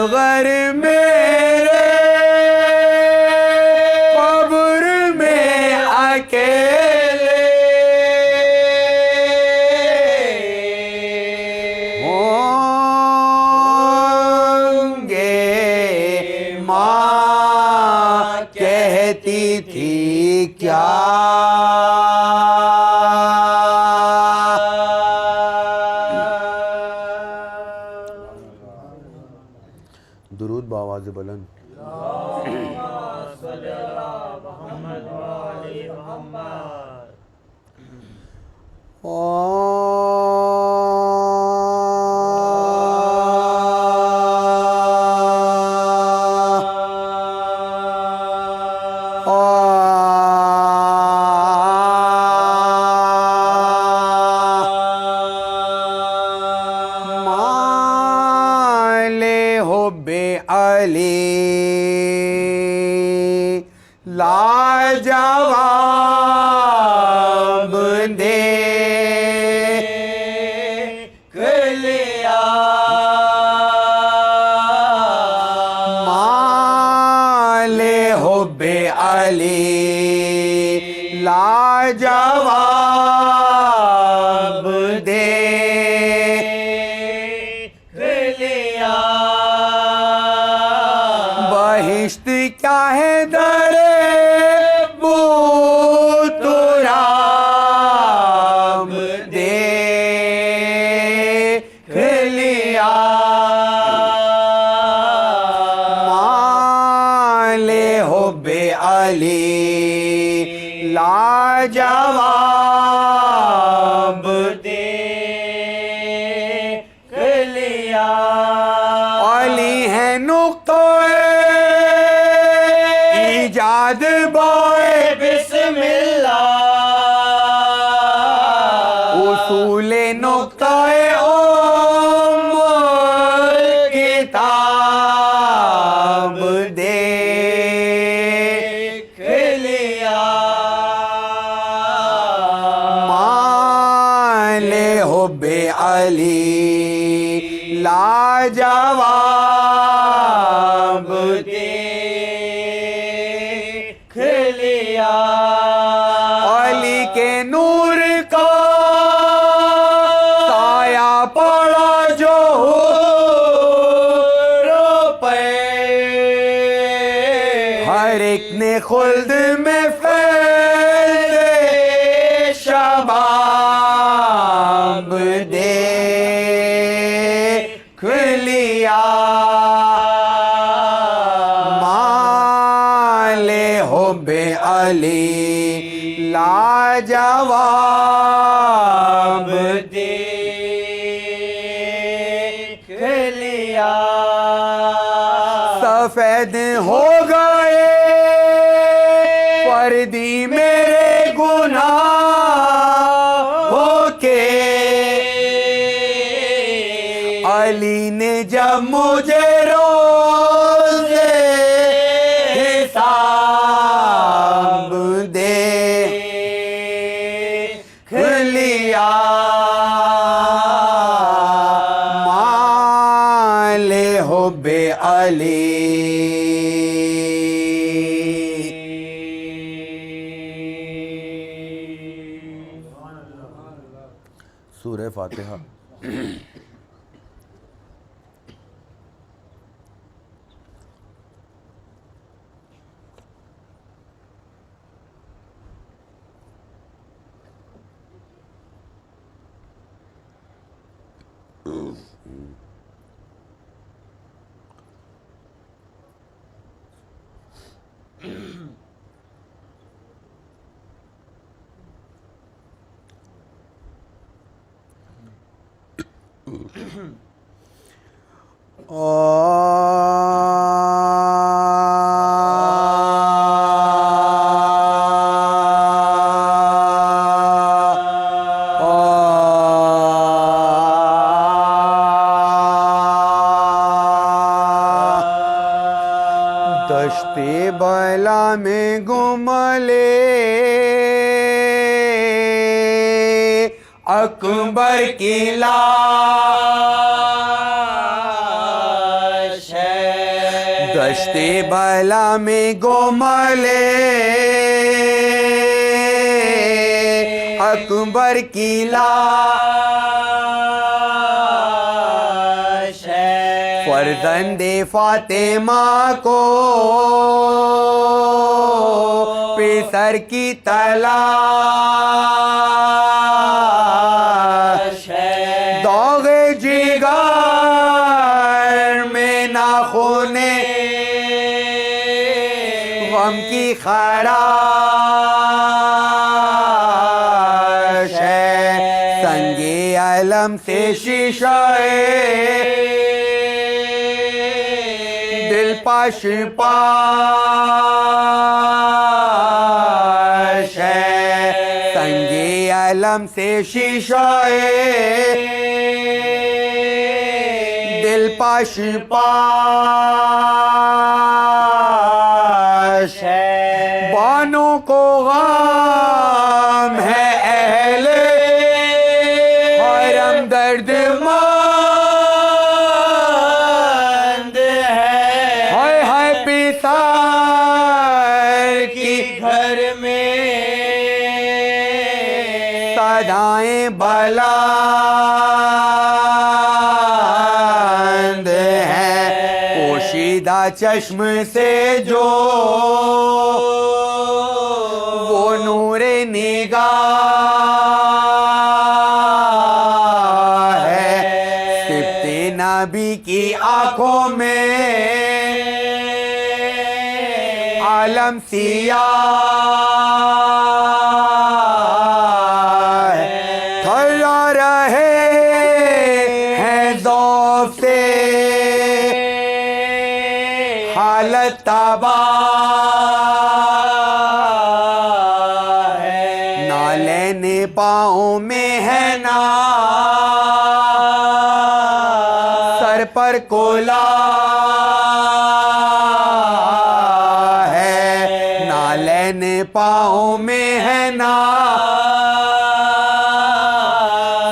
اصغر میرے قبر میں اکیلے ہوں گے ماں کہتی تھی کیا درود بآواز بلند لاجواب دیکھ لیا مال حب علی لاجواب دیکھ لیا بہشت کیا ہے در بوتراب دیکھ لیا مال حب علی لاجواب دیکھ لیا علی ہے نقطہ ایجاد بائے بسم اللہ اصول نقطہ عمر کتاب دیکھ لیا مال حب علی لاجواب دیکھ لیا علی کے نور کا سایہ پڑا جو حور پہ ہر ایک نے خلد میں فیض شباب دیکھ لیا مال حب علی لاجواب دیکھ لیا سفید ہو گئے پردی میرے گناہوں کے علی نے جب مجھے روزے حساب دیکھ لیا مال حب علی سورہ فاتحہ دشت بلا میں گم لے اکبر کی لاش ہے دشت بلا میں گملے اکبر کی لاش ہے، فرزند فاطمہ کو پسر کی تلاش ہے، داغ جگر میں ناخن غم کی خراش ہے، سنگ علم سے شیشہ دل پاش پاش ہے، سنگ علم سے شیشہ دل پاش پاش ہے، بانوں کو غم ہے اہل حرم درد مند ہے، ہائے ہائے پسر کی گھر میں صدائیں بلند ہیں، پوشیدہ چشم سے جو وہ نور نگاہ ہے، صفت نبی کی آنکھوں میں عالم سیاہ ہے، تھرا رہے ہیں ذوق سے حالت تباہ ہے، نالین پاؤں میں ہے نا سر پر کولا ہے، نالین پاؤں میں ہے نا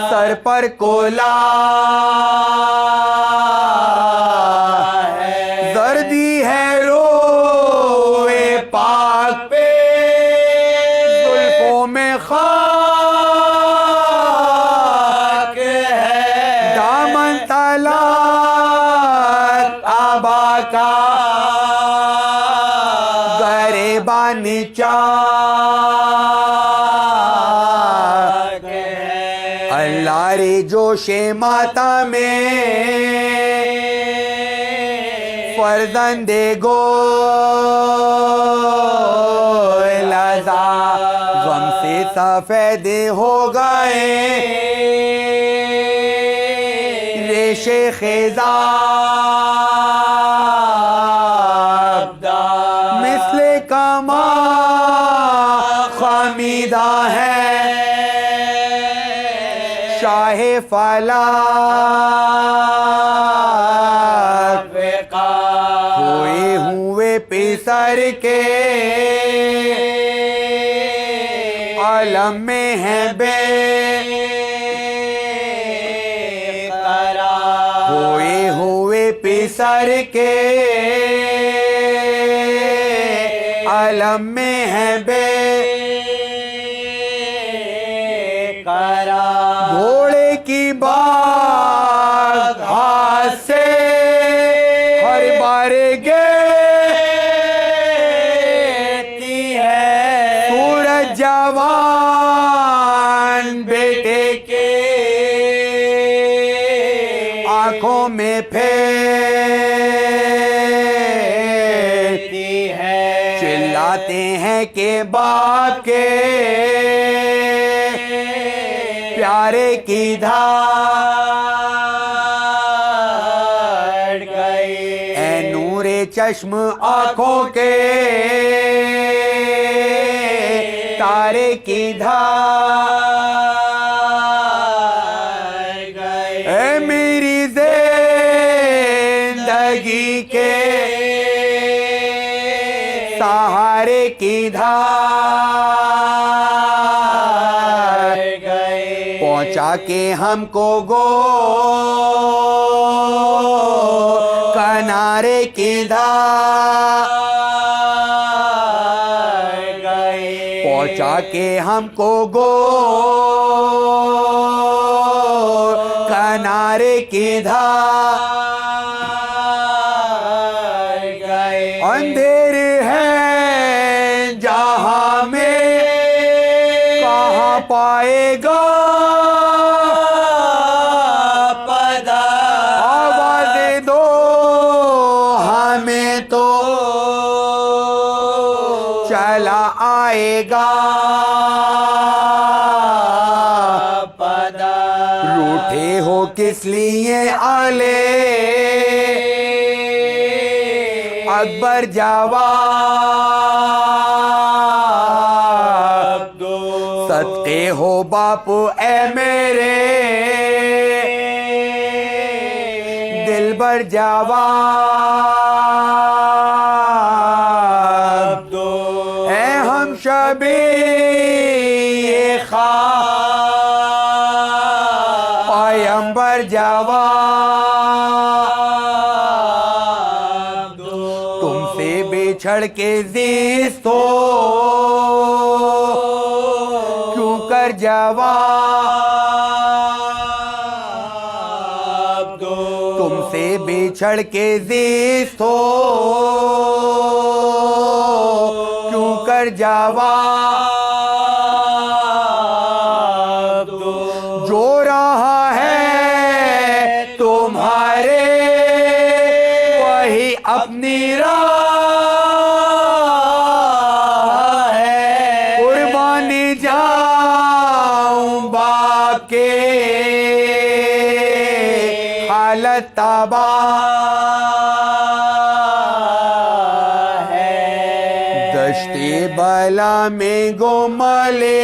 سر پر کولا ہے، زردی ہے روئے پاک پہ زلفوں میں خاک ہے، دامن طلاق آبا کا گریبان چاک ہے، اللہ رے جوش ماتا میں فرزند گولزا غم سے سفید ہو گئے ریش خضاب، مثل کما خمیدہ ہے شاہ فلک، ہوئے ہوئے پسر کے عالم میں ہے بے قرار، ہوئے ہوئے پسر کے عالم میں ہے بے قرار، گھوڑے کی باغ ہاتھ سے ہر بار گرتی ہے، سورج جوان بیٹے کے آنکھوں میں پھیرتی ہے، چلاتے ہیں کہ باپ کے پیارے کی دھاڑ گئی، اے نور چشم آنکھوں کے تارے کی دھاڑ گئی، اے میری زندگی کے سہارے کی دھاڑ گئی، پہنچا کے ہم کو گو کنا کنارے کدھر گئے پہنچا کے ہم کو گو کنارے کدھر گئے اندھیر ہے جہاں میں کہاں پائے گا پدا آواز دو ہمیں تو چلا آئے گا پدا روٹھے ہو کس لیے آلے اکبر جواب دو صدقے ہو باپ اے میرے دلبر جواب دو اے ہم شبیہ خواہ پیمبر جواب دو تم سے بچھڑ کے زیست ہو کیوں کر جواب دو تم سے بچھڑ کے زیست ہو کیوں کر جواب دو جو رہا ہے تمہارے وہی اپنی راہ ہے قربانی جاؤں باپ کے حالت تباہ ہے دشت بلا میں گملے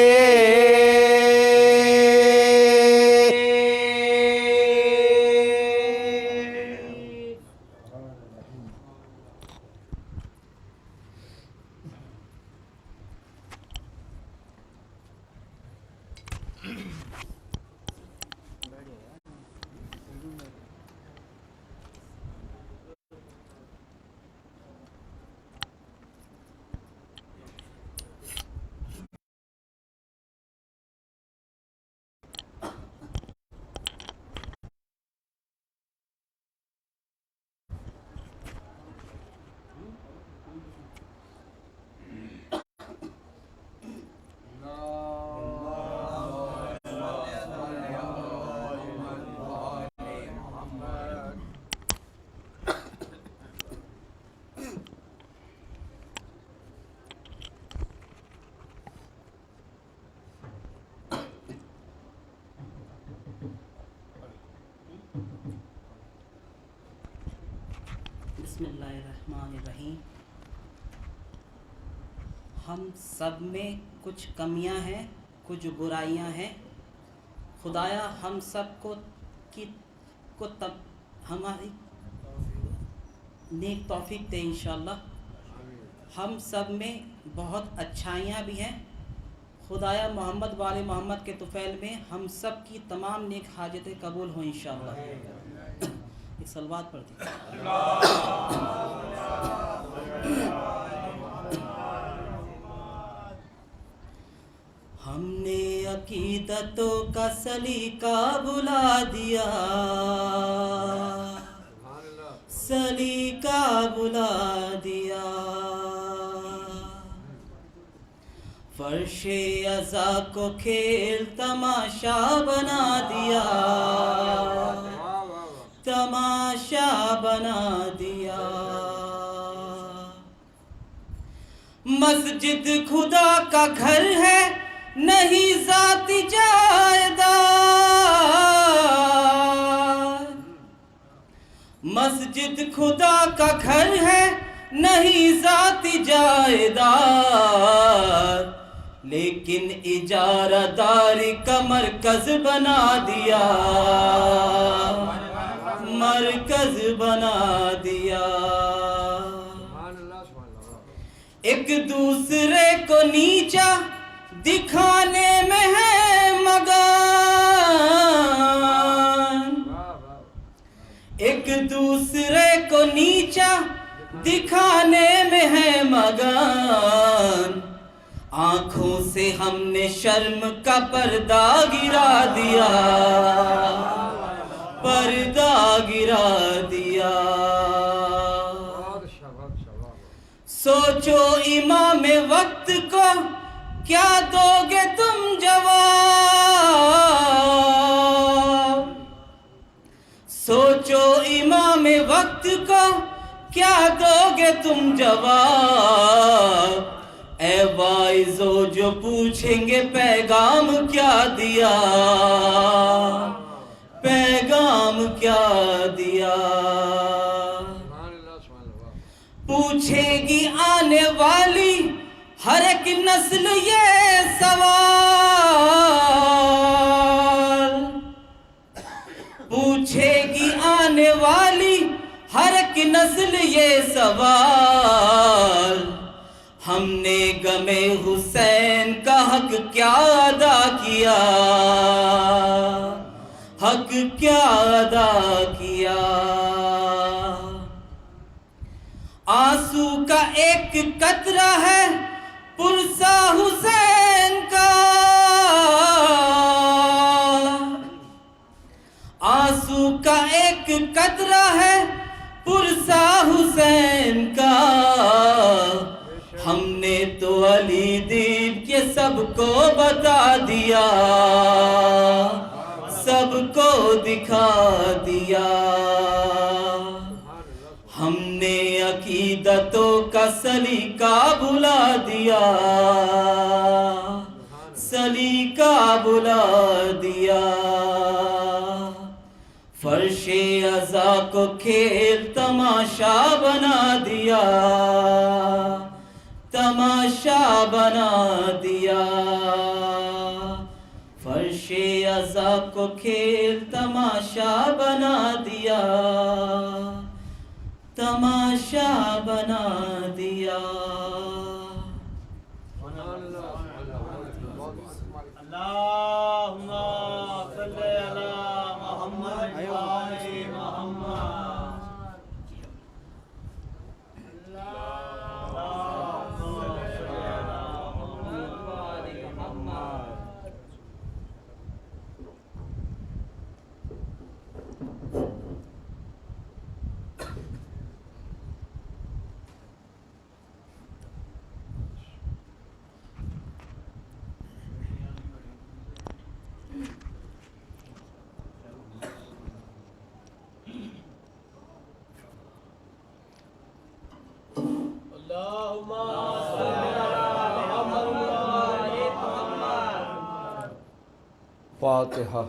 بسم اللہ الرحمن الرحیم۔ ہم سب میں کچھ کمیاں ہیں، کچھ برائیاں ہیں۔ خدایا ہم سب کو ہماری نیک توفیق دے انشاءاللہ۔ ہم سب میں بہت اچھائیاں بھی ہیں۔ خدایا محمد وال محمد کے طفیل میں ہم سب کی تمام نیک حاجتیں قبول ہوں انشاءاللہ۔ ایک صلوات پڑھ دیجیے۔ ہم نے عقیدتوں کا سلیقہ بلا دیا، سلیقہ بلا دیا، فرش عزا کو کھیل تماشا بنا دیا، تماشا بنا دیا۔ مسجد خدا کا گھر ہے نہیں ذاتی جائیداد، مسجد خدا کا گھر ہے نہیں ذاتی جائیداد، لیکن اجارہ داری کا مرکز بنا دیا، مرکز بنا دیا۔ ایک دوسرے کو نیچا دکھانے میں ہے مگن، ایک دوسرے کو نیچا دکھانے میں ہے مگن، آنکھوں سے ہم نے شرم کا پردہ گرا دیا، پردہ گرا دیا۔ سوچو امام وقت کو کیا دو گے تم جواب، سوچو امام وقت کو کیا دو گے تم جواب، اے وائزو جو پوچھیں گے پیغام کیا دیا، پیغام کیا دیا۔ پوچھے گی آنے والی ہر ایک نسل یہ سوال، پوچھے گی آنے والی ہر ایک نسل یہ سوال، ہم نے غم حسین کا حق کیا ادا کیا، حق کیا ادا کیا۔ آنسو کا ایک قطرہ ہے پرسا حسین کا، آنسو کا ایک قطرہ ہے پرسا حسین کا، ہم نے تو علی دین کے سب کو بتا دیا، سب کو دکھا دیا۔ ہم نے عقیدتوں کا سلیقہ بھلا دیا، سلیقہ بھلا دیا۔ فرش عزا کو کھیل تماشا بنا دیا، تماشا بنا دیا۔ فرش عزا کو کھیل تماشا بنا دیا، تماشا بنا دیا۔ اللہم صلی علی محمد و آل محمد۔ اللہم صلی علی محمد و آل محمد۔ اللہم صلی علی محمد و آل محمد۔ فاتحہ۔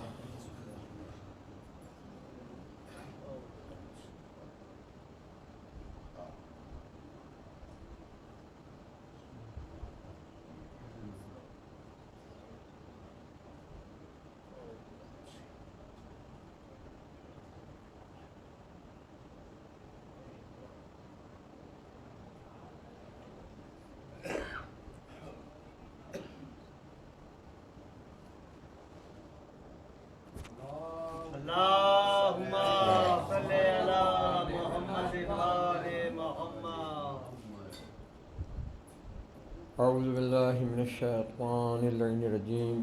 اللہم صلی علی محمد و آل محمد۔ اعوذ باللہ من الشیطان اللعین الرجیم،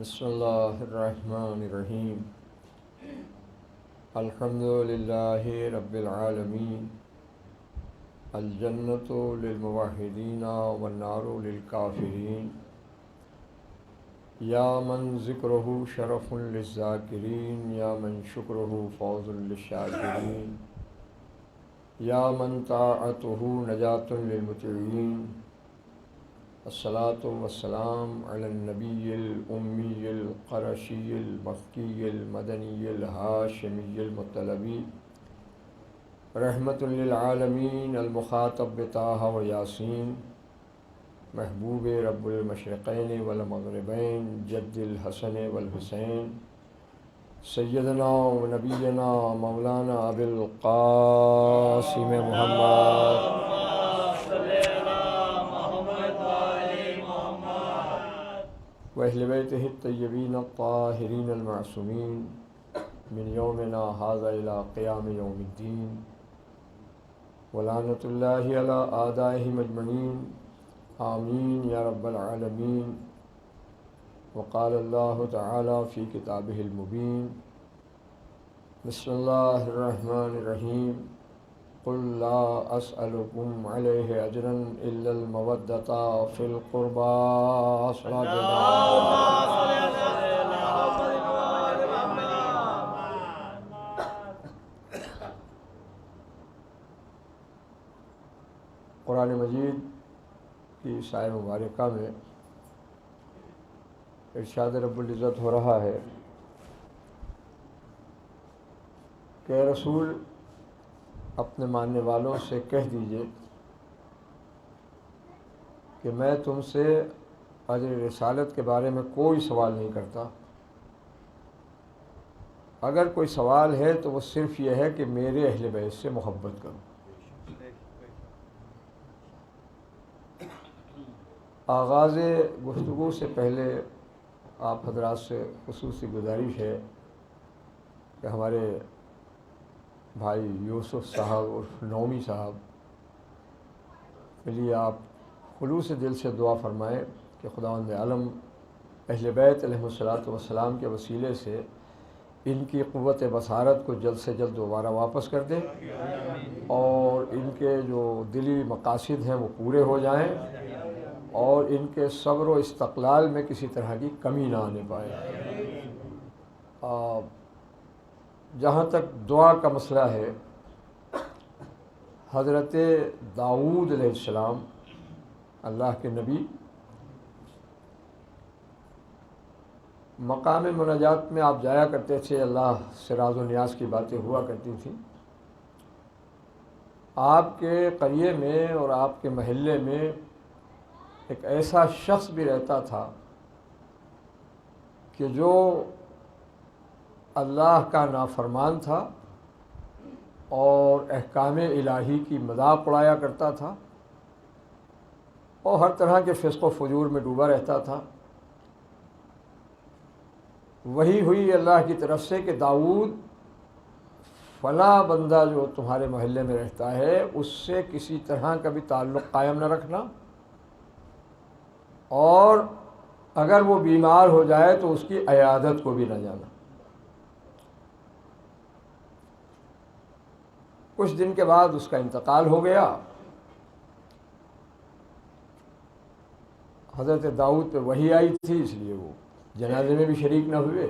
بسم اللہ الرحمن الرحیم۔ الحمد للہ رب العالمین، الجنۃ للموحدین والنار للکافرین، یا من ذکرہ شرف للذاکرین، یا من شکرہ فوز للشاکرین، یا من طاعتہ نجات للمطیعین۔ الصلاۃ والسلام علی النبی الامی القرشی المکی المدنی الہاشمی المطلبی، رحمۃ للعالمین، المخاطب بطٰہٰ و یاسین، محبوب رب المشرقین والمغربین، جد الحسن والحسین، سیدنا و نبینا مولانا ابی القاسم محمد و اہل بیتہ الطیبین الطاہرین المعصومین، من یومنا ھذا الی قیام یوم الدین ولعنۃ اللہ علی اعدائہم اجمعین آمین یا رب العالمین۔ وقال اللہ تعالی فی کتابہ المبین بسم اللہ الرحمن الرحیم قل لا اسألکم علیہ اجرا الا المودۃ فی القربى۔ قرآن مجید کی سایہ مبارکہ میں ارشاد رب العزت ہو رہا ہے کہ اے رسول اپنے ماننے والوں سے کہہ دیجئے کہ میں تم سے اجر رسالت کے بارے میں کوئی سوال نہیں کرتا۔ اگر کوئی سوال ہے تو وہ صرف یہ ہے کہ میرے اہل بیت سے محبت کرو۔ آغاز گفتگو سے پہلے آپ حضرات سے خصوصی گزارش ہے کہ ہمارے بھائی یوسف صاحب اور نومی صاحب کے لیے آپ خلوص دل سے دعا فرمائیں کہ خداوند عالم اہل بیت علیہم السلام کے وسیلے سے ان کی قوت بصارت کو جلد سے جلد دوبارہ واپس کر دیں اور ان کے جو دلی مقاصد ہیں وہ پورے ہو جائیں اور ان کے صبر و استقلال میں کسی طرح کی کمی نہ آنے پائے۔ جہاں تک دعا کا مسئلہ ہے، حضرت داؤد علیہ السلام اللہ کے نبی مقام مناجات میں آپ جایا کرتے تھے، اللہ سے راز و نیاز کی باتیں ہوا کرتی تھیں۔ آپ کے قریے میں اور آپ کے محلے میں ایک ایسا شخص بھی رہتا تھا کہ جو اللہ کا نافرمان تھا اور احکام الہی کی مذاق اڑایا کرتا تھا اور ہر طرح کے فسق و فجور میں ڈوبا رہتا تھا۔ وہی ہوئی اللہ کی طرف سے کہ داؤد فلاں بندہ جو تمہارے محلے میں رہتا ہے اس سے کسی طرح کا بھی تعلق قائم نہ رکھنا، اور اگر وہ بیمار ہو جائے تو اس کی عیادت کو بھی نہ جانا۔ کچھ دن کے بعد اس کا انتقال ہو گیا۔ حضرت داؤد پہ وحی آئی تھی، اس لیے وہ جنازے میں بھی شریک نہ ہوئے۔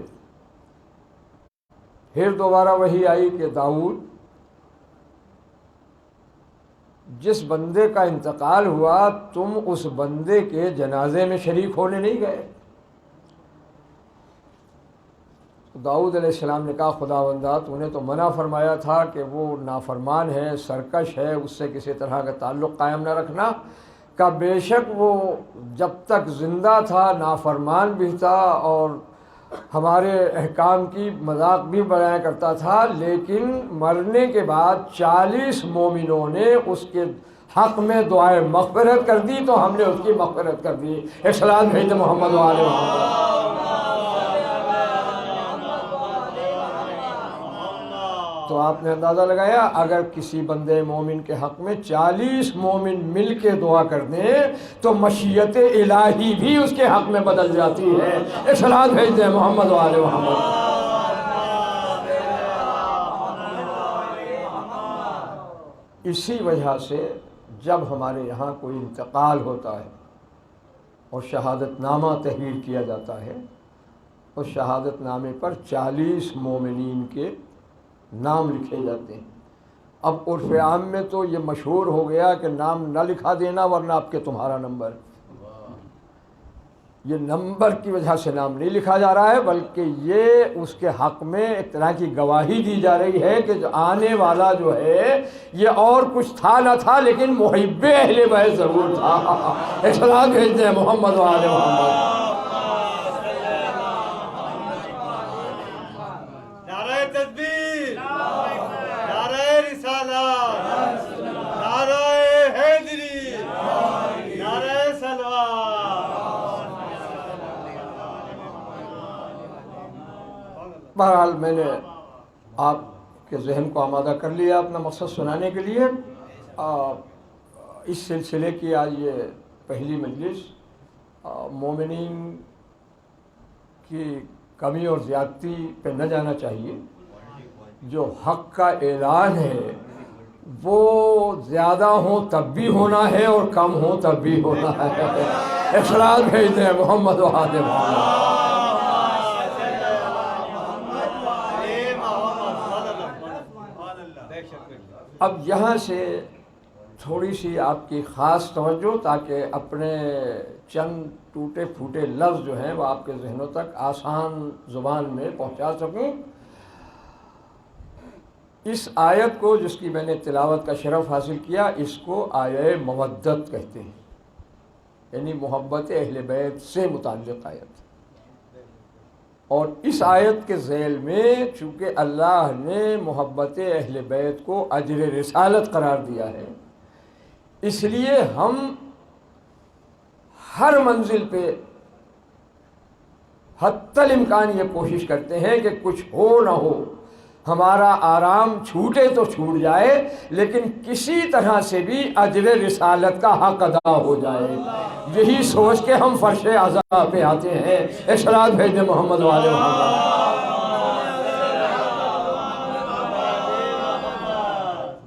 پھر دوبارہ وحی آئی کہ داؤد جس بندے کا انتقال ہوا تم اس بندے کے جنازے میں شریک ہونے نہیں گئے۔ داؤد علیہ السلام نے کہا خداوندہ تو نے تو منع فرمایا تھا کہ وہ نافرمان ہے، سرکش ہے، اس سے کسی طرح کا تعلق قائم نہ رکھنا۔ کہ بے شک وہ جب تک زندہ تھا نافرمان بھی تھا اور ہمارے احکام کی مذاق بھی بنایا کرتا تھا، لیکن مرنے کے بعد 40 مومنوں نے اس کے حق میں دعائے مغفرت کر دی تو ہم نے اس کی مغفرت کر دی۔ ایک صلاۃ بھیج دیں محمد و آل محمد۔ تو آپ نے اندازہ لگایا اگر کسی بندے مومن کے حق میں 40 مومن مل کے دعا کر دیں تو مشیت الہی بھی اس کے حق میں بدل جاتی ہے۔ ایک صلاۃ بھیج دیں محمد و آل محمد۔ اسی وجہ سے جب ہمارے یہاں کوئی انتقال ہوتا ہے اور شہادت نامہ تحریر کیا جاتا ہے، اس شہادت نامے پر 40 مومنین کے نام لکھے جاتے ہیں۔ اب عرف عام میں تو یہ مشہور ہو گیا کہ نام نہ لکھا دینا ورنہ آپ کے تمہارا نمبر، یہ نمبر کی وجہ سے نام نہیں لکھا جا رہا ہے بلکہ یہ اس کے حق میں ایک طرح کی گواہی دی جا رہی ہے کہ جو آنے والا جو ہے یہ اور کچھ تھا نہ تھا لیکن محب اہل بیت ضرور تھا۔ ایک صلاۃ بھیج دیں محمد و آل محمد۔ نعرہ تکبیر، نعرہ رسالت، نعرہ حیدری، نعرہ صلوات۔ بہرحال میں نے آپ کے ذہن کو آمادہ کر لیا اپنا مقصد سنانے کے لیے۔ اس سلسلے کی آج یہ پہلی مجلس مومنین کی کمی اور زیادتی پہ نہ جانا چاہیے۔ جو حق کا اعلان ہے وہ زیادہ ہوں تب بھی ہونا ہے اور کم ہوں تب بھی ہونا ہے۔ اخلاص بھیج دیں محمد و آل محمد۔ اب یہاں سے تھوڑی سی آپ کی خاص توجہ، تاکہ اپنے چند ٹوٹے پھوٹے لفظ جو ہیں وہ آپ کے ذہنوں تک آسان زبان میں پہنچا سکوں۔ اس آیت کو جس کی میں نے تلاوت کا شرف حاصل کیا، اس کو آیہ مودت کہتے ہیں، یعنی محبت اہل بیت سے متعلق آیت۔ اور اس آیت کے ذیل میں چونکہ اللہ نے محبت اہل بیت کو اجر رسالت قرار دیا ہے، اس لیے ہم ہر منزل پہ حتی الامکان یہ کوشش کرتے ہیں کہ کچھ ہو نہ ہو، ہمارا آرام چھوٹے تو چھوٹ جائے، لیکن کسی طرح سے بھی اجر رسالت کا حق ادا ہو جائے۔ یہی سوچ کے ہم فرش عزا پہ آتے ہیں۔ اصلاۃ بھیج دیں محمد والے محمد۔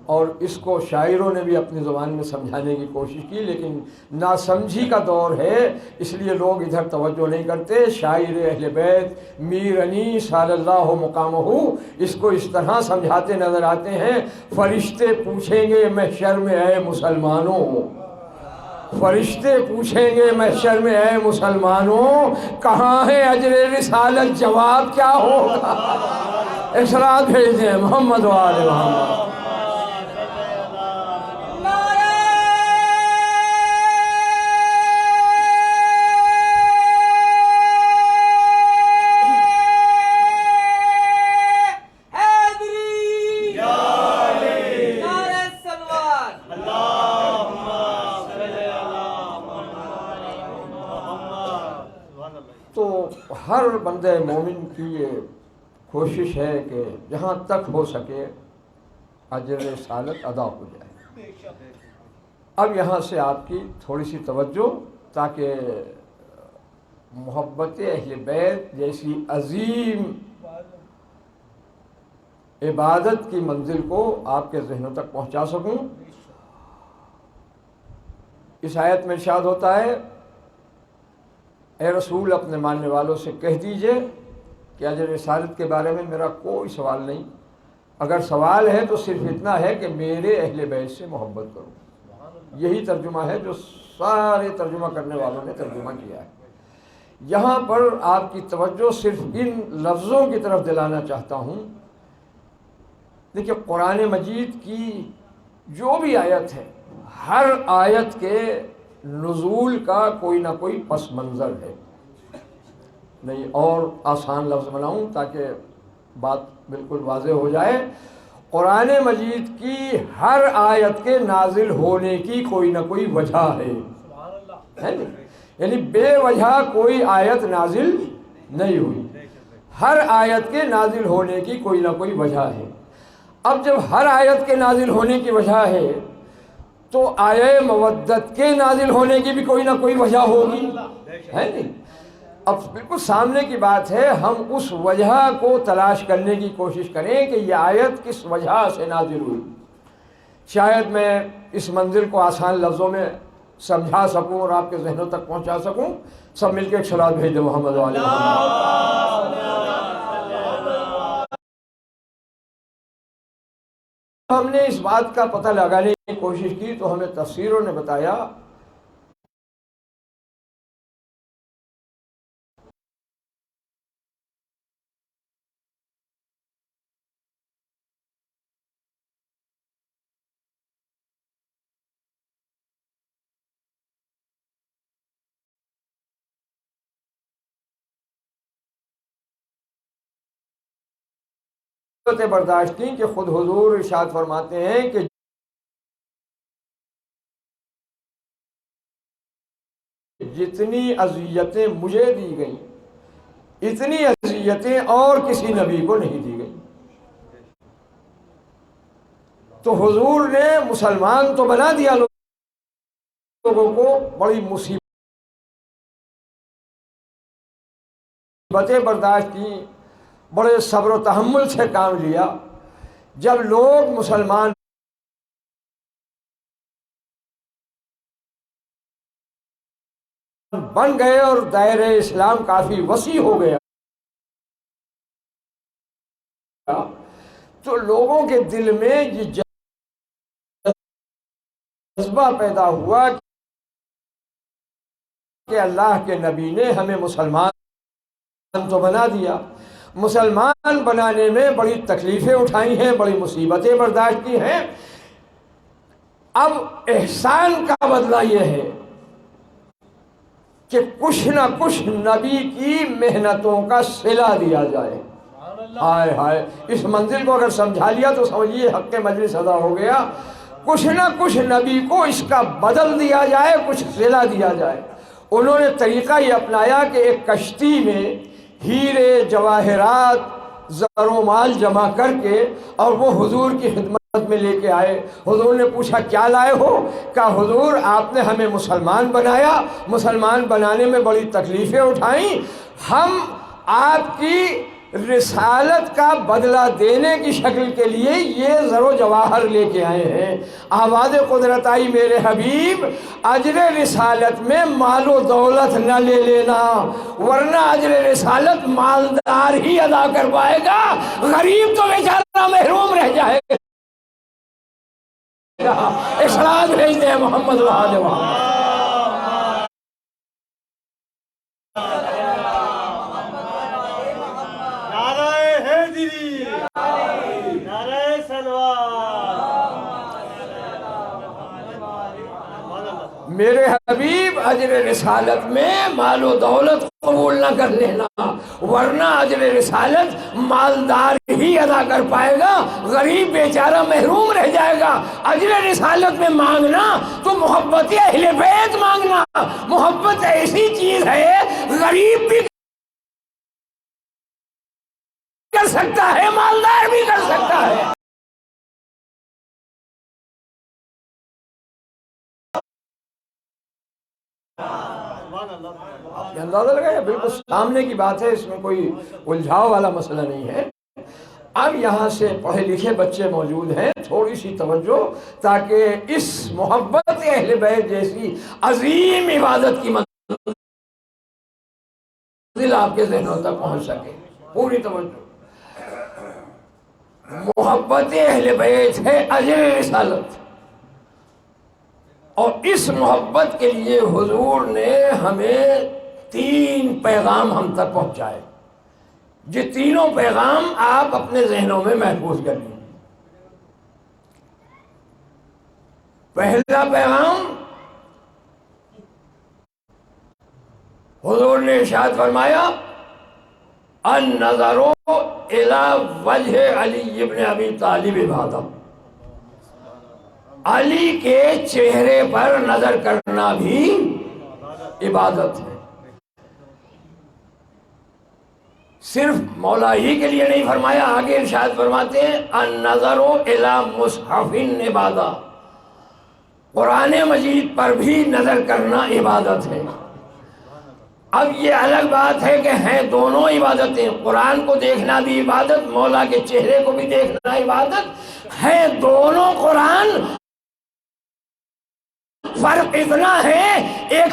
اور اس کو شاعروں نے بھی اپنی زبان میں سمجھانے کی کوشش کی، لیکن ناسمجھی کا دور ہے، اس لیے لوگ ادھر توجہ نہیں کرتے۔ شاعر اہل بیت میر عنی صلی اللہ مقامہ اس کو اس طرح سمجھاتے نظر آتے ہیں: فرشتے پوچھیں گے محشر میں اے مسلمانوں، فرشتے پوچھیں گے محشر میں اے مسلمانوں، کہاں ہے اجر رسالت؟ جواب کیا ہوگا؟ اصلاۃ بھیج دیں محمد و آل محمد۔ ہر بندہ مومن کی یہ کوشش ہے کہ جہاں تک ہو سکے اجر رسالت ادا ہو جائے۔ اب یہاں سے آپ کی تھوڑی سی توجہ، تاکہ محبت اہل بیت جیسی عظیم عبادت کی منزل کو آپ کے ذہنوں تک پہنچا سکوں۔ اس آیت میں ارشاد ہوتا ہے: اے رسول اپنے ماننے والوں سے کہہ دیجئے کہ اجر رسالت کے بارے میں میرا کوئی سوال نہیں، اگر سوال ہے تو صرف اتنا ہے کہ میرے اہل بیت سے محبت کرو۔ یہی ترجمہ ہے جو سارے ترجمہ کرنے والوں نے ترجمہ کیا ہے۔ یہاں پر آپ کی توجہ صرف ان لفظوں کی طرف دلانا چاہتا ہوں۔ دیکھیے، قرآن مجید کی جو بھی آیت ہے، ہر آیت کے نزول کا کوئی نہ کوئی پس منظر ہے۔ نہیں اور آسان لفظ بناؤں تاکہ بات بالکل واضح ہو جائے، قرآن مجید کی ہر آیت کے نازل ہونے کی کوئی نہ کوئی وجہ ہے نہیں؟ یعنی بے وجہ کوئی آیت نازل نہیں ہوئی، ہر آیت کے نازل ہونے کی کوئی نہ کوئی وجہ ہے۔ اب جب ہر آیت کے نازل ہونے کی وجہ ہے تو آیہ مودت کے نازل ہونے کی بھی کوئی نہ کوئی وجہ ہوگی، ہے نہیں؟ اب بالکل سامنے کی بات ہے، ہم اس وجہ کو تلاش کرنے کی کوشش کریں کہ یہ آیت کس وجہ سے نازل ہوئی۔ شاید میں اس منزل کو آسان لفظوں میں سمجھا سکوں اور آپ کے ذہنوں تک پہنچا سکوں۔ سب مل کے ایک صلاۃ بھیج دیں محمد علیہ محمد۔ ہم نے اس بات کا پتہ لگانے کی کوشش کی تو ہمیں تفسیروں نے بتایا برداشت کی کہ خود حضور ارشاد فرماتے ہیں کہ جتنی اذیتیں مجھے دی گئیں اتنی اذیتیں اور کسی نبی کو نہیں دی گئیں۔ تو حضور نے مسلمان تو بنا دیا لوگوں کو، بڑی مصیبتیں برداشت کی، بڑے صبر و تحمل سے کام لیا۔ جب لوگ مسلمان بن گئے اور دائرہ اسلام کافی وسیع ہو گیا تو لوگوں کے دل میں یہ جذبہ پیدا ہوا کہ اللہ کے نبی نے ہمیں مسلمان تو بنا دیا، مسلمان بنانے میں بڑی تکلیفیں اٹھائی ہیں، بڑی مصیبتیں برداشت کی ہیں، اب احسان کا بدلہ یہ ہے کہ کچھ نہ کچھ نبی کی محنتوں کا صلہ دیا جائے۔ ہائے ہائے، اس منزل کو اگر سمجھا لیا تو سمجھیے حق مجلس ادا ہو گیا۔ کچھ نہ کچھ نبی کو اس کا بدل دیا جائے، کچھ صلہ دیا جائے۔ انہوں نے طریقہ یہ اپنایا کہ ایک کشتی میں ہیرے جواہرات زر و مال جمع کر کے اور وہ حضور کی خدمت میں لے کے آئے۔ حضور نے پوچھا کیا لائے ہو؟ کہا حضور آپ نے ہمیں مسلمان بنایا، مسلمان بنانے میں بڑی تکلیفیں اٹھائیں، ہم آپ کی رسالت کا بدلہ دینے کی شکل کے لیے یہ زر و جواہر لے کے آئے ہیں۔ آواز قدرت آئی میرے حبیب اجر رسالت میں مال و دولت نہ لے لینا، ورنہ اجر رسالت مالدار ہی ادا کر پائے گا، غریب تو بیچارہ محروم رہ جائے گا۔ اخلاص بھیج دیں محمد وآل محمد۔ میرے حبیب اجر رسالت میں مال و دولت قبول نہ کر لینا، ورنہ اجر رسالت مالدار ہی ادا کر پائے گا، غریب بیچارہ محروم رہ جائے گا۔ اجر رسالت میں مانگنا تو محبت اہل بیت مانگنا، محبت ایسی چیز ہے غریب بھی کر سکتا ہے، مالدار بھی کر سکتا ہے۔ آپ نے اندازہ لگایا، بالکل سامنے کی بات ہے، اس میں کوئی الجھاؤ والا مسئلہ نہیں ہے۔ اب یہاں سے پڑھے لکھے بچے موجود ہیں، تھوڑی سی توجہ تاکہ اس محبت اہل بیت جیسی عظیم عبادت کی منزل آپ کے ذہنوں تک پہنچ سکے۔ پوری توجہ، محبت اہل بیت ہے اجر رسالت، اور اس محبت کے لیے حضور نے ہمیں 3 پیغام ہم تک پہنچائے۔ یہ تینوں پیغام آپ اپنے ذہنوں میں محفوظ کر لیں۔ پہلا پیغام حضور نے ارشاد فرمایا النظر الی وجہ علی ابن ابی طالب عبادت، علی کے چہرے پر نظر کرنا بھی عبادت ہے۔ صرف مولا ہی کے لیے نہیں فرمایا، آگے ارشاد فرماتے ہیں النظر الی مصحف عبادت، قرآن مجید پر بھی نظر کرنا عبادت ہے۔ اب یہ الگ بات ہے کہ ہیں دونوں عبادتیں، قرآن کو دیکھنا بھی عبادت، مولا کے چہرے کو بھی دیکھنا عبادت ہے، دونوں قرآن، فرق اتنا ہے ایک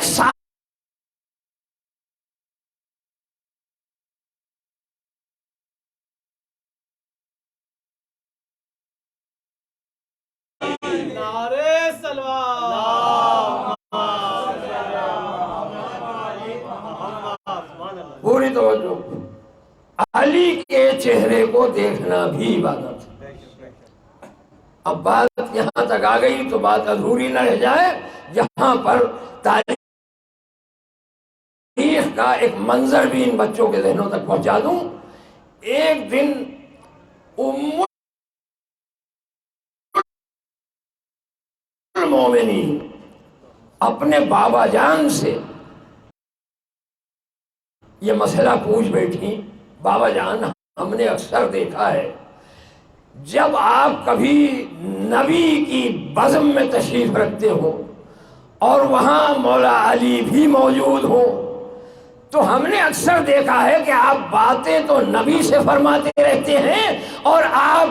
پوری توجہ، علی کے چہرے کو دیکھنا بھی عبادت ہے۔ اب بات یہاں تک آ گئی تو بات ادھوری نہ رہ جائے، جہاں پر تاریخ کا ایک منظر بھی ان بچوں کے ذہنوں تک پہنچا دوں۔ ایک دن ام المومنین اپنے بابا جان سے یہ مسئلہ پوچھ بیٹھی، بابا جان ہم نے اکثر دیکھا ہے جب آپ کبھی نبی کی بزم میں تشریف رکھتے ہو اور وہاں مولا علی بھی موجود ہو، تو ہم نے اکثر دیکھا ہے کہ آپ باتیں تو نبی سے فرماتے رہتے ہیں اور آپ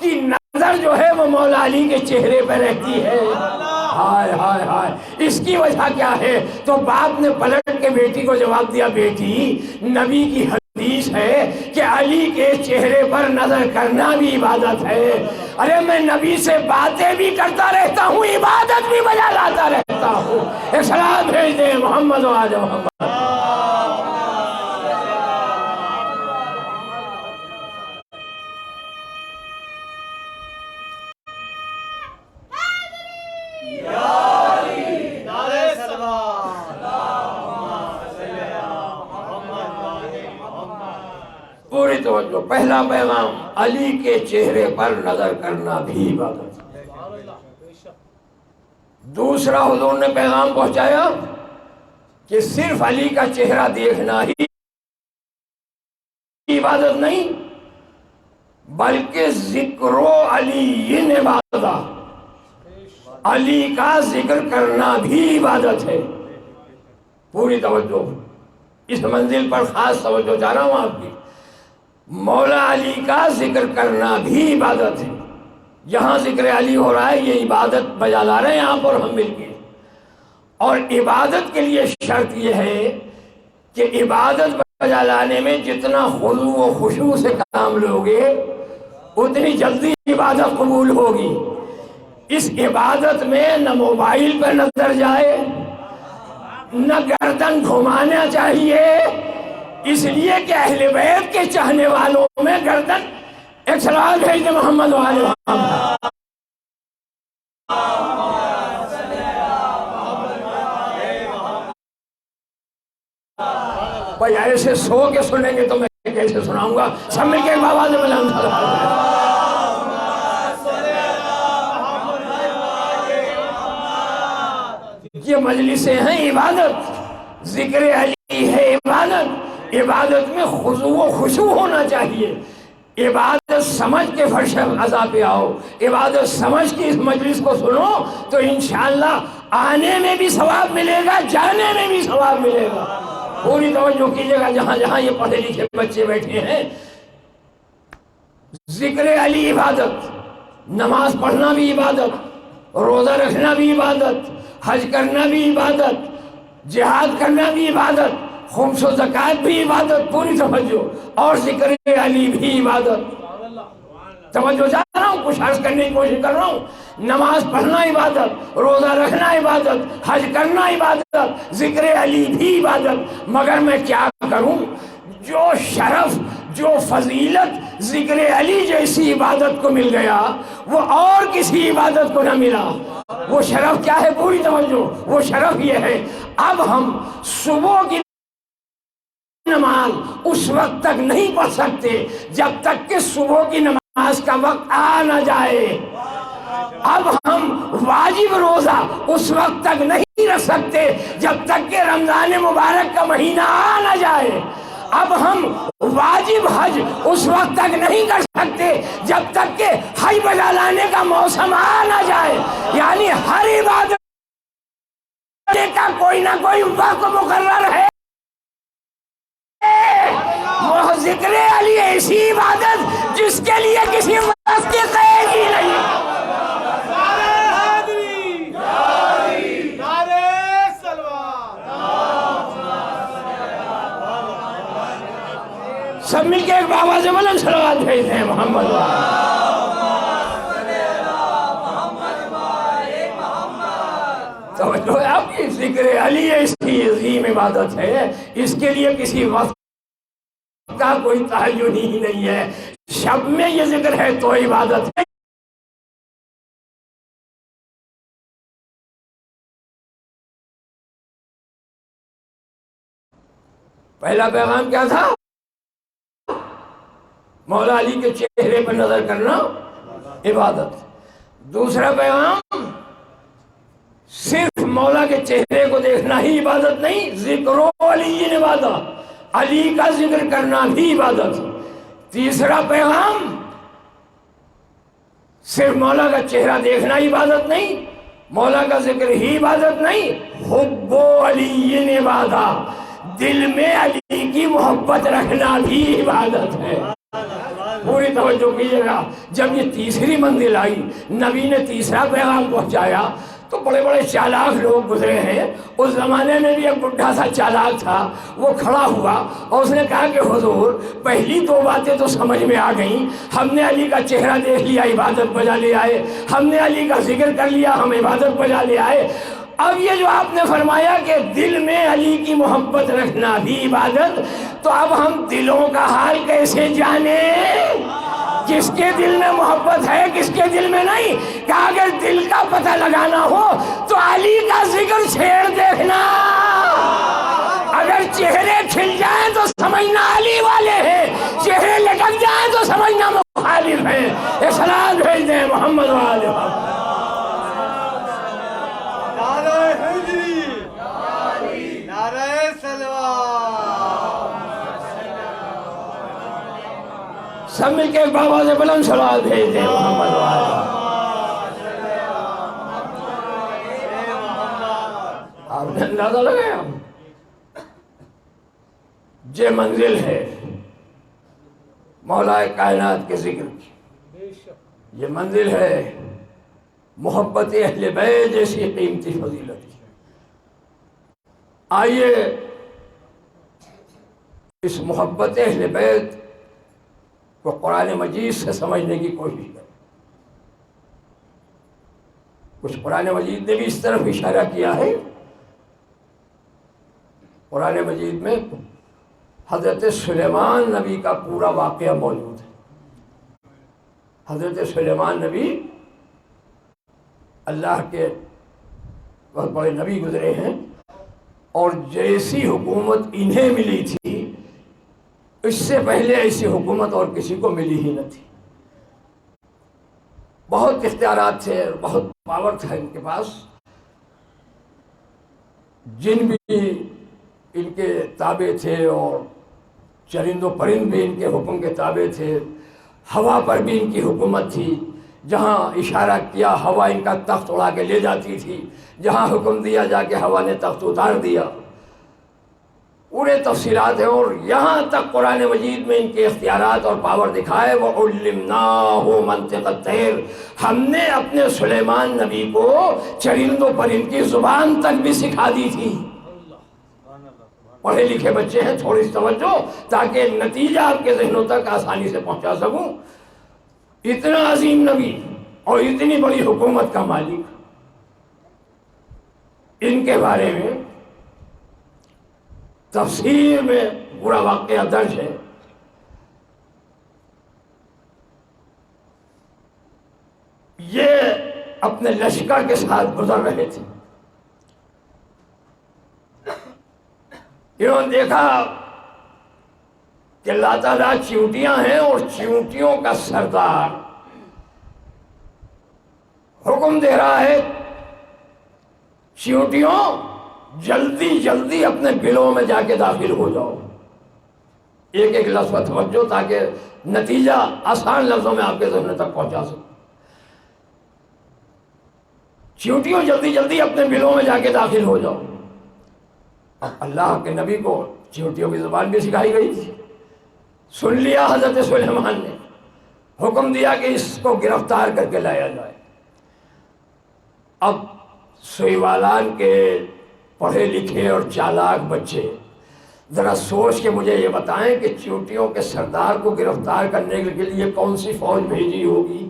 کی نظر جو ہے وہ مولا علی کے چہرے پہ رہتی ہے۔ ہائے ہائے ہائے، اس کی وجہ کیا ہے؟ تو باپ نے پلٹ کے بیٹی کو جواب دیا، بیٹی نبی کی حدیث ہے کہ علی کے چہرے پر نظر کرنا بھی عبادت ہے۔ ارے میں نبی سے باتیں بھی کرتا رہتا ہوں، عبادت بھی بجا لاتا رہتا ہوں۔ ایک سلام بھیج دیں محمد و آل محمد۔ پوری توجہ، پہلا پیغام علی کے چہرے پر نظر کرنا بھی عبادت ہے۔ دوسرا حضور نے پیغام پہنچایا کہ صرف علی کا چہرہ دیکھنا ہی عبادت نہیں بلکہ ذکر و علی عبادت، علی کا ذکر کرنا بھی عبادت ہے۔ پوری توجہ، اس منزل پر خاص توجہ چاہ رہا ہوں آپ کی۔ مولا علی کا ذکر کرنا بھی عبادت ہے۔ یہاں ذکر علی ہو رہا ہے، یہ عبادت بجا لا رہے ہیں آپ اور ہم مل کے۔ اور عبادت کے لیے شرط یہ ہے کہ عبادت بجا لانے میں جتنا خضوع و خشوع سے کام لوگے اتنی جلدی عبادت قبول ہوگی۔ اس عبادت میں نہ موبائل پہ نظر جائے، نہ گردن گھمانا چاہیے، اس لیے کہ اہل بیت کے چاہنے والوں میں گردن ایک سلام بھیج دے محمد و آل محمد۔ بھائی ایسے سو کے سنیں گے تو میں کیسے سناؤں گا؟ سب مل کے ایک آواز میں بلند کرو۔ یہ مجلسیں ہیں عبادت، ذکر علی ہے عبادت، عبادت میں خضوع و خشوع ہونا چاہیے۔ عبادت سمجھ کے فرش عزا پہ آؤ، عبادت سمجھ کے اس مجلس کو سنو تو انشاءاللہ آنے میں بھی ثواب ملے گا، جانے میں بھی ثواب ملے گا۔ پوری توجہ کیجیے گا جہاں جہاں یہ پڑھے لکھے بچے بیٹھے ہیں۔ ذکر علی عبادت، نماز پڑھنا بھی عبادت، روزہ رکھنا بھی عبادت، حج کرنا بھی عبادت، جہاد کرنا بھی عبادت، خمس و زکوٰۃ بھی عبادت، پوری توجہ، اور ذکر علی بھی عبادت۔ توجہ چاہ رہا ہوں، کچھ عرض کرنے کی کوشش کر رہا ہوں۔ نماز پڑھنا عبادت، روزہ رکھنا عبادت، حج کرنا عبادت، ذکر علی بھی عبادت۔ مگر میں کیا کروں؟ جو شرف، جو فضیلت ذکر علی جیسی عبادت کو مل گیا وہ اور کسی عبادت کو نہ ملا۔ وہ شرف کیا ہے؟ پوری توجہ، وہ شرف یہ ہے، اب ہم صبح کی نماز اس وقت تک نہیں پڑھ سکتے جب تک کہ صبح کی نماز کا وقت آ نہ جائے۔ اب ہم واجب روزہ اس وقت تک نہیں رکھ سکتے جب تک کہ رمضان مبارک کا مہینہ آ نہ جائے۔ اب ہم واجب حج اس وقت تک نہیں کر سکتے جب تک کہ حج بجا لانے کا موسم آ نہ جائے۔ یعنی ہر عبادت کا کوئی نہ کوئی وقت مقرر ہے۔ وہ ذکر علی ایسی عبادت جس کے لیے کسی وقت کی قید ہی نہیں۔ سب مل کے ایک آواز بلند صلوات بھیجتے ہیں محمد۔ توجہ ہے آپ کی، ذکر علی ایسی عظیم عبادت ہے، اس کے لیے کسی وقت کا کوئی تعین ہی نہیں ہے۔ شب میں یہ ذکر ہے تو عبادت ہے۔ پہلا پیغام کیا تھا؟ مولا علی کے چہرے پر نظر کرنا عبادت۔ دوسرا پیغام صرف مولا کے چہرے کو دیکھنا ہی عبادت نہیں، ذکر و علی عبادت، علی کا ذکر کرنا بھی عبادت۔ تیسرا پیغام صرف مولا کا چہرہ دیکھنا عبادت نہیں، مولا کا ذکر ہی عبادت نہیں، حب علی عبادت، دل میں علی کی محبت رکھنا بھی عبادت ہے۔ پوری توجہ کیجیے گا، جب یہ تیسری منزل آئی، نبی نے تیسرا پیغام پہنچایا تو بڑے بڑے چالاک لوگ گزرے ہیں۔ اس زمانے میں بھی ایک بڈھا سا چالاک تھا، وہ کھڑا ہوا اور اس نے کہا کہ حضور پہلی دو باتیں تو سمجھ میں آ گئیں، ہم نے علی کا چہرہ دیکھ لیا، عبادت بجا لے آئے، ہم نے علی کا ذکر کر لیا، ہم عبادت بجا لے آئے، اب یہ جو آپ نے فرمایا کہ دل میں علی کی محبت رکھنا بھی عبادت، تو اب ہم دلوں کا حال کیسے جانیں؟ کس کے دل میں محبت ہے، کس کے دل میں نہیں؟ کہ اگر دل کا پتہ لگانا ہو تو علی کا ذکر چھیڑ دیکھنا، اگر چہرے کھل جائیں تو سمجھنا علی والے ہیں، چہرے لٹک جائیں تو سمجھنا مخالف ہیں۔ ایک سلام بھیج دیں محمد والے محمد۔ سب مل کے ایک بابا سے بلند صلوات بھیج دیں محمد والے۔ آپ نے اندازہ لگایا یہ منزل ہے مولا کائنات کے ذکر کی، یہ منزل ہے محبت اہل بیت جیسی قیمتی فضیلت کی۔ آئیے اس محبت اہل بیت کو قرآن مجید سے سمجھنے کی کوشش کریں۔ کچھ قرآن مجید نے بھی اس طرف اشارہ کیا ہے۔ قرآن مجید میں حضرت سلیمان نبی کا پورا واقعہ موجود ہے۔ حضرت سلیمان نبی اللہ کے بہت بڑے نبی گزرے ہیں، اور جیسی حکومت انہیں ملی تھی اس سے پہلے ایسی حکومت اور کسی کو ملی ہی نہ تھی۔ بہت اختیارات تھے، بہت پاور تھا ان کے پاس، جن بھی ان کے تابع تھے اور چرند و پرند بھی ان کے حکم کے تابع تھے، ہوا پر بھی ان کی حکومت تھی، جہاں اشارہ کیا ہوا ان کا تخت اڑا کے لے جاتی تھی، جہاں حکم دیا جا کے ہوا نے تخت اتار دیا۔ پورے تفصیلات ہیں، اور یہاں تک قرآن مجید میں ان کے اختیارات اور پاور دکھائے۔ وَعُلِّمْنَاهُ مَنْطِقَ الطَّيْرِ، ہم نے اپنے سلیمان نبی کو چرند و پرند کی زبان تک بھی سکھا دی تھی۔ پڑھے لکھے بچے ہیں، تھوڑی سی توجہ تاکہ نتیجہ آپ کے ذہنوں تک آسانی سے پہنچا سکوں۔ اتنا عظیم نبی اور اتنی بڑی حکومت کا مالک، ان کے بارے میں تفسیر میں پورا واقعہ درج ہے۔ یہ اپنے لشکر کے ساتھ گزر رہے تھے، انہوں نے دیکھا کہ اللہ تعالیٰ چیونٹیاں ہیں اور چیونٹیوں کا سردار حکم دے رہا ہے چیونٹیوں جلدی جلدی اپنے بلوں میں جا کے داخل ہو جاؤ۔ ایک ایک لفظ پر توجہ تاکہ نتیجہ آسان لفظوں میں آپ کے ذہن تک پہنچا سکوں۔ چیونٹیوں جلدی جلدی اپنے بلوں میں جا کے داخل ہو جاؤ۔ اب اللہ کے نبی کو چیونٹیوں کی زبان بھی سکھائی گئی تھی، سن لیا حضرت سلیمان نے، حکم دیا کہ اس کو گرفتار کر کے لایا جائے۔ اب سوئیوالان کے پڑھے لکھے اور چالاک بچے ذرا سوچ کے مجھے یہ بتائیں کہ چیونٹیوں کے سردار کو گرفتار کرنے کے لیے کون سی فوج بھیجی ہوگی؟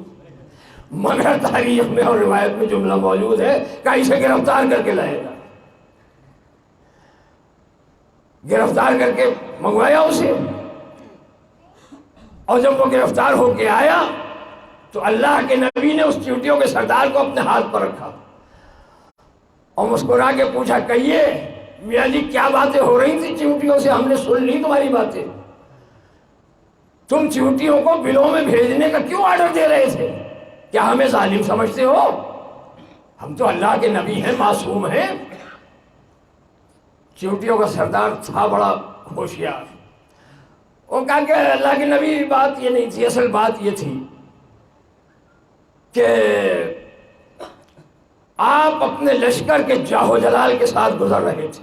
مگر تاریخ میں اور روایت میں جملہ موجود ہے کہ اسے گرفتار کر کے لائے گا۔ گرفتار کر کے منگوایا اسے، اور جب وہ گرفتار ہو کے آیا تو اللہ کے نبی نے اس چیونٹیوں کے سردار کو اپنے ہاتھ پر رکھا اور مسکرا کے پوچھا، کہیے میاں جی کیا باتیں ہو رہی تھی چیونٹیوں سے؟ ہم نے سن لی تمہاری باتیں، تم چیونٹیوں کو بلوں میں بھیجنے کا کیوں آرڈر دے رہے تھے؟ کیا ہمیں ظالم سمجھتے ہو؟ ہم تو اللہ کے نبی ہیں، معصوم ہیں۔ چیونٹیوں کا سردار تھا بڑا ہوشیار، وہ کہا کہ اللہ کے نبی بات یہ نہیں تھی، اصل بات یہ تھی کہ آپ اپنے لشکر کے جاہ و جلال کے ساتھ گزر رہے تھے،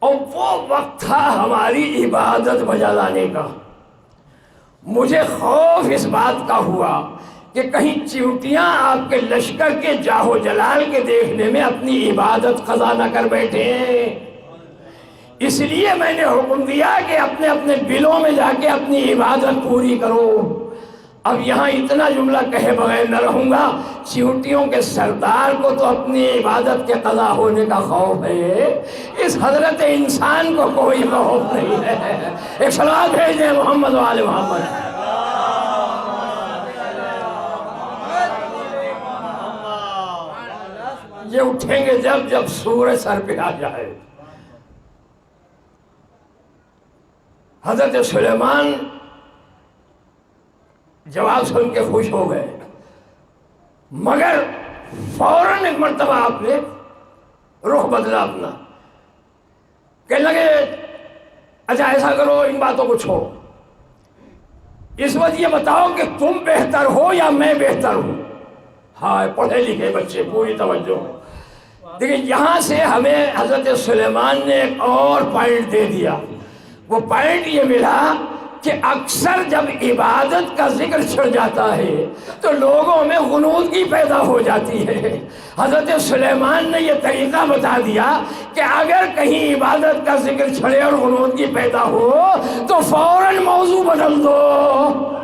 اور وہ وقت تھا ہماری عبادت بجا لانے کا۔ مجھے خوف اس بات کا ہوا کہ کہیں چیونٹیاں آپ کے لشکر کے جاہ و جلال کے دیکھنے میں اپنی عبادت قضا نہ کر بیٹھے، اس لیے میں نے حکم دیا کہ اپنے اپنے بلوں میں جا کے اپنی عبادت پوری کرو۔ اب یہاں اتنا جملہ کہے بغیر نہ رہوں گا، چیونٹیوں کے سردار کو تو اپنی عبادت کے قضا ہونے کا خوف ہے، اس حضرت انسان کو کوئی خوف نہیں ہے۔ ایک صلوات بھیج دیں محمد و آل محمد۔ یہ اٹھیں گے جب سورج سر پہ آ جائے۔ حضرت سلیمان جواب سن کے خوش ہو گئے، مگر فوراً ایک مرتبہ آپ نے رخ بدلا اپنا، کہنے لگے اچھا ایسا کرو، ان باتوں کو چھوڑو، اس وقت یہ بتاؤ کہ تم بہتر ہو یا میں بہتر ہوں۔ ہاں پڑھے لکھے بچے پوری توجہ۔ دیکھیں یہاں سے ہمیں حضرت سلیمان نے ایک اور پوائنٹ دے دیا۔ وہ پوائنٹ یہ ملا کہ اکثر جب عبادت کا ذکر چھڑ جاتا ہے تو لوگوں میں غنودگی پیدا ہو جاتی ہے۔ حضرت سلیمان نے یہ طریقہ بتا دیا کہ اگر کہیں عبادت کا ذکر چھڑے اور غنودگی پیدا ہو تو فوراً موضوع بدل دو۔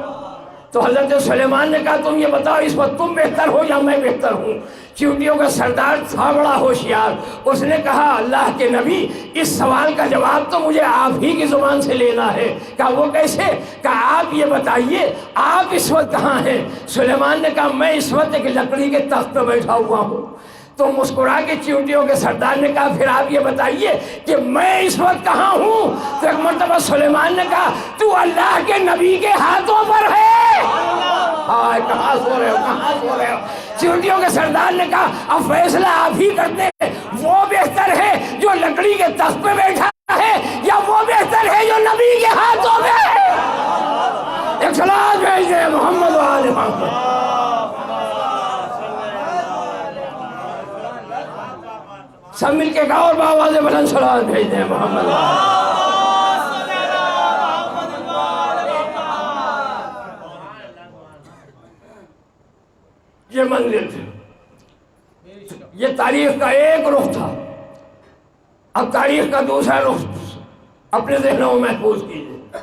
تو حضرت سلیمان نے کہا تم یہ بتاؤ اس وقت تم بہتر ہو یا میں بہتر ہوں؟ چیونٹیوں کا سردار تھا بڑا ہوشیار، اس نے کہا اللہ کے نبی اس سوال کا جواب تو مجھے آپ ہی کی زبان سے لینا ہے۔ کہا وہ کیسے؟ کہا آپ یہ بتائیے آپ اس وقت کہاں ہیں؟ سلیمان نے کہا میں اس وقت ایک لکڑی کے تخت پہ بیٹھا ہوا ہوں۔ تو مسکرا کے چیونٹیوں کے سردار نے کہا پھر آپ یہ بتائیے کہ میں اس وقت کہاں ہوں؟ تو ایک مرتبہ سلیمان نے کہا تو اللہ کے نبی کے ہاتھوں پر ہے۔ ہاں کہاں سو رہے ہو، کہاں سو رہے ہو؟ چیونٹیوں کے سردار نے کہا اب فیصلہ آپ ہی کرتے ہیں، وہ بہتر ہے جو لکڑی کے تخت پہ بیٹھا ہے یا وہ بہتر ہے جو نبی کے ہاتھوں میں ہے؟ ایک صلوات بھیج دیں محمد و آل محمد۔ سب مل کے گاؤ اور باواز بلند صلوات بھیج دیں محمد و آل۔ یہ منزل تھی، یہ تاریخ کا ایک رخ تھا۔ اب تاریخ کا دوسرا رخ اپنے ذہنوں میں محفوظ کیجیے۔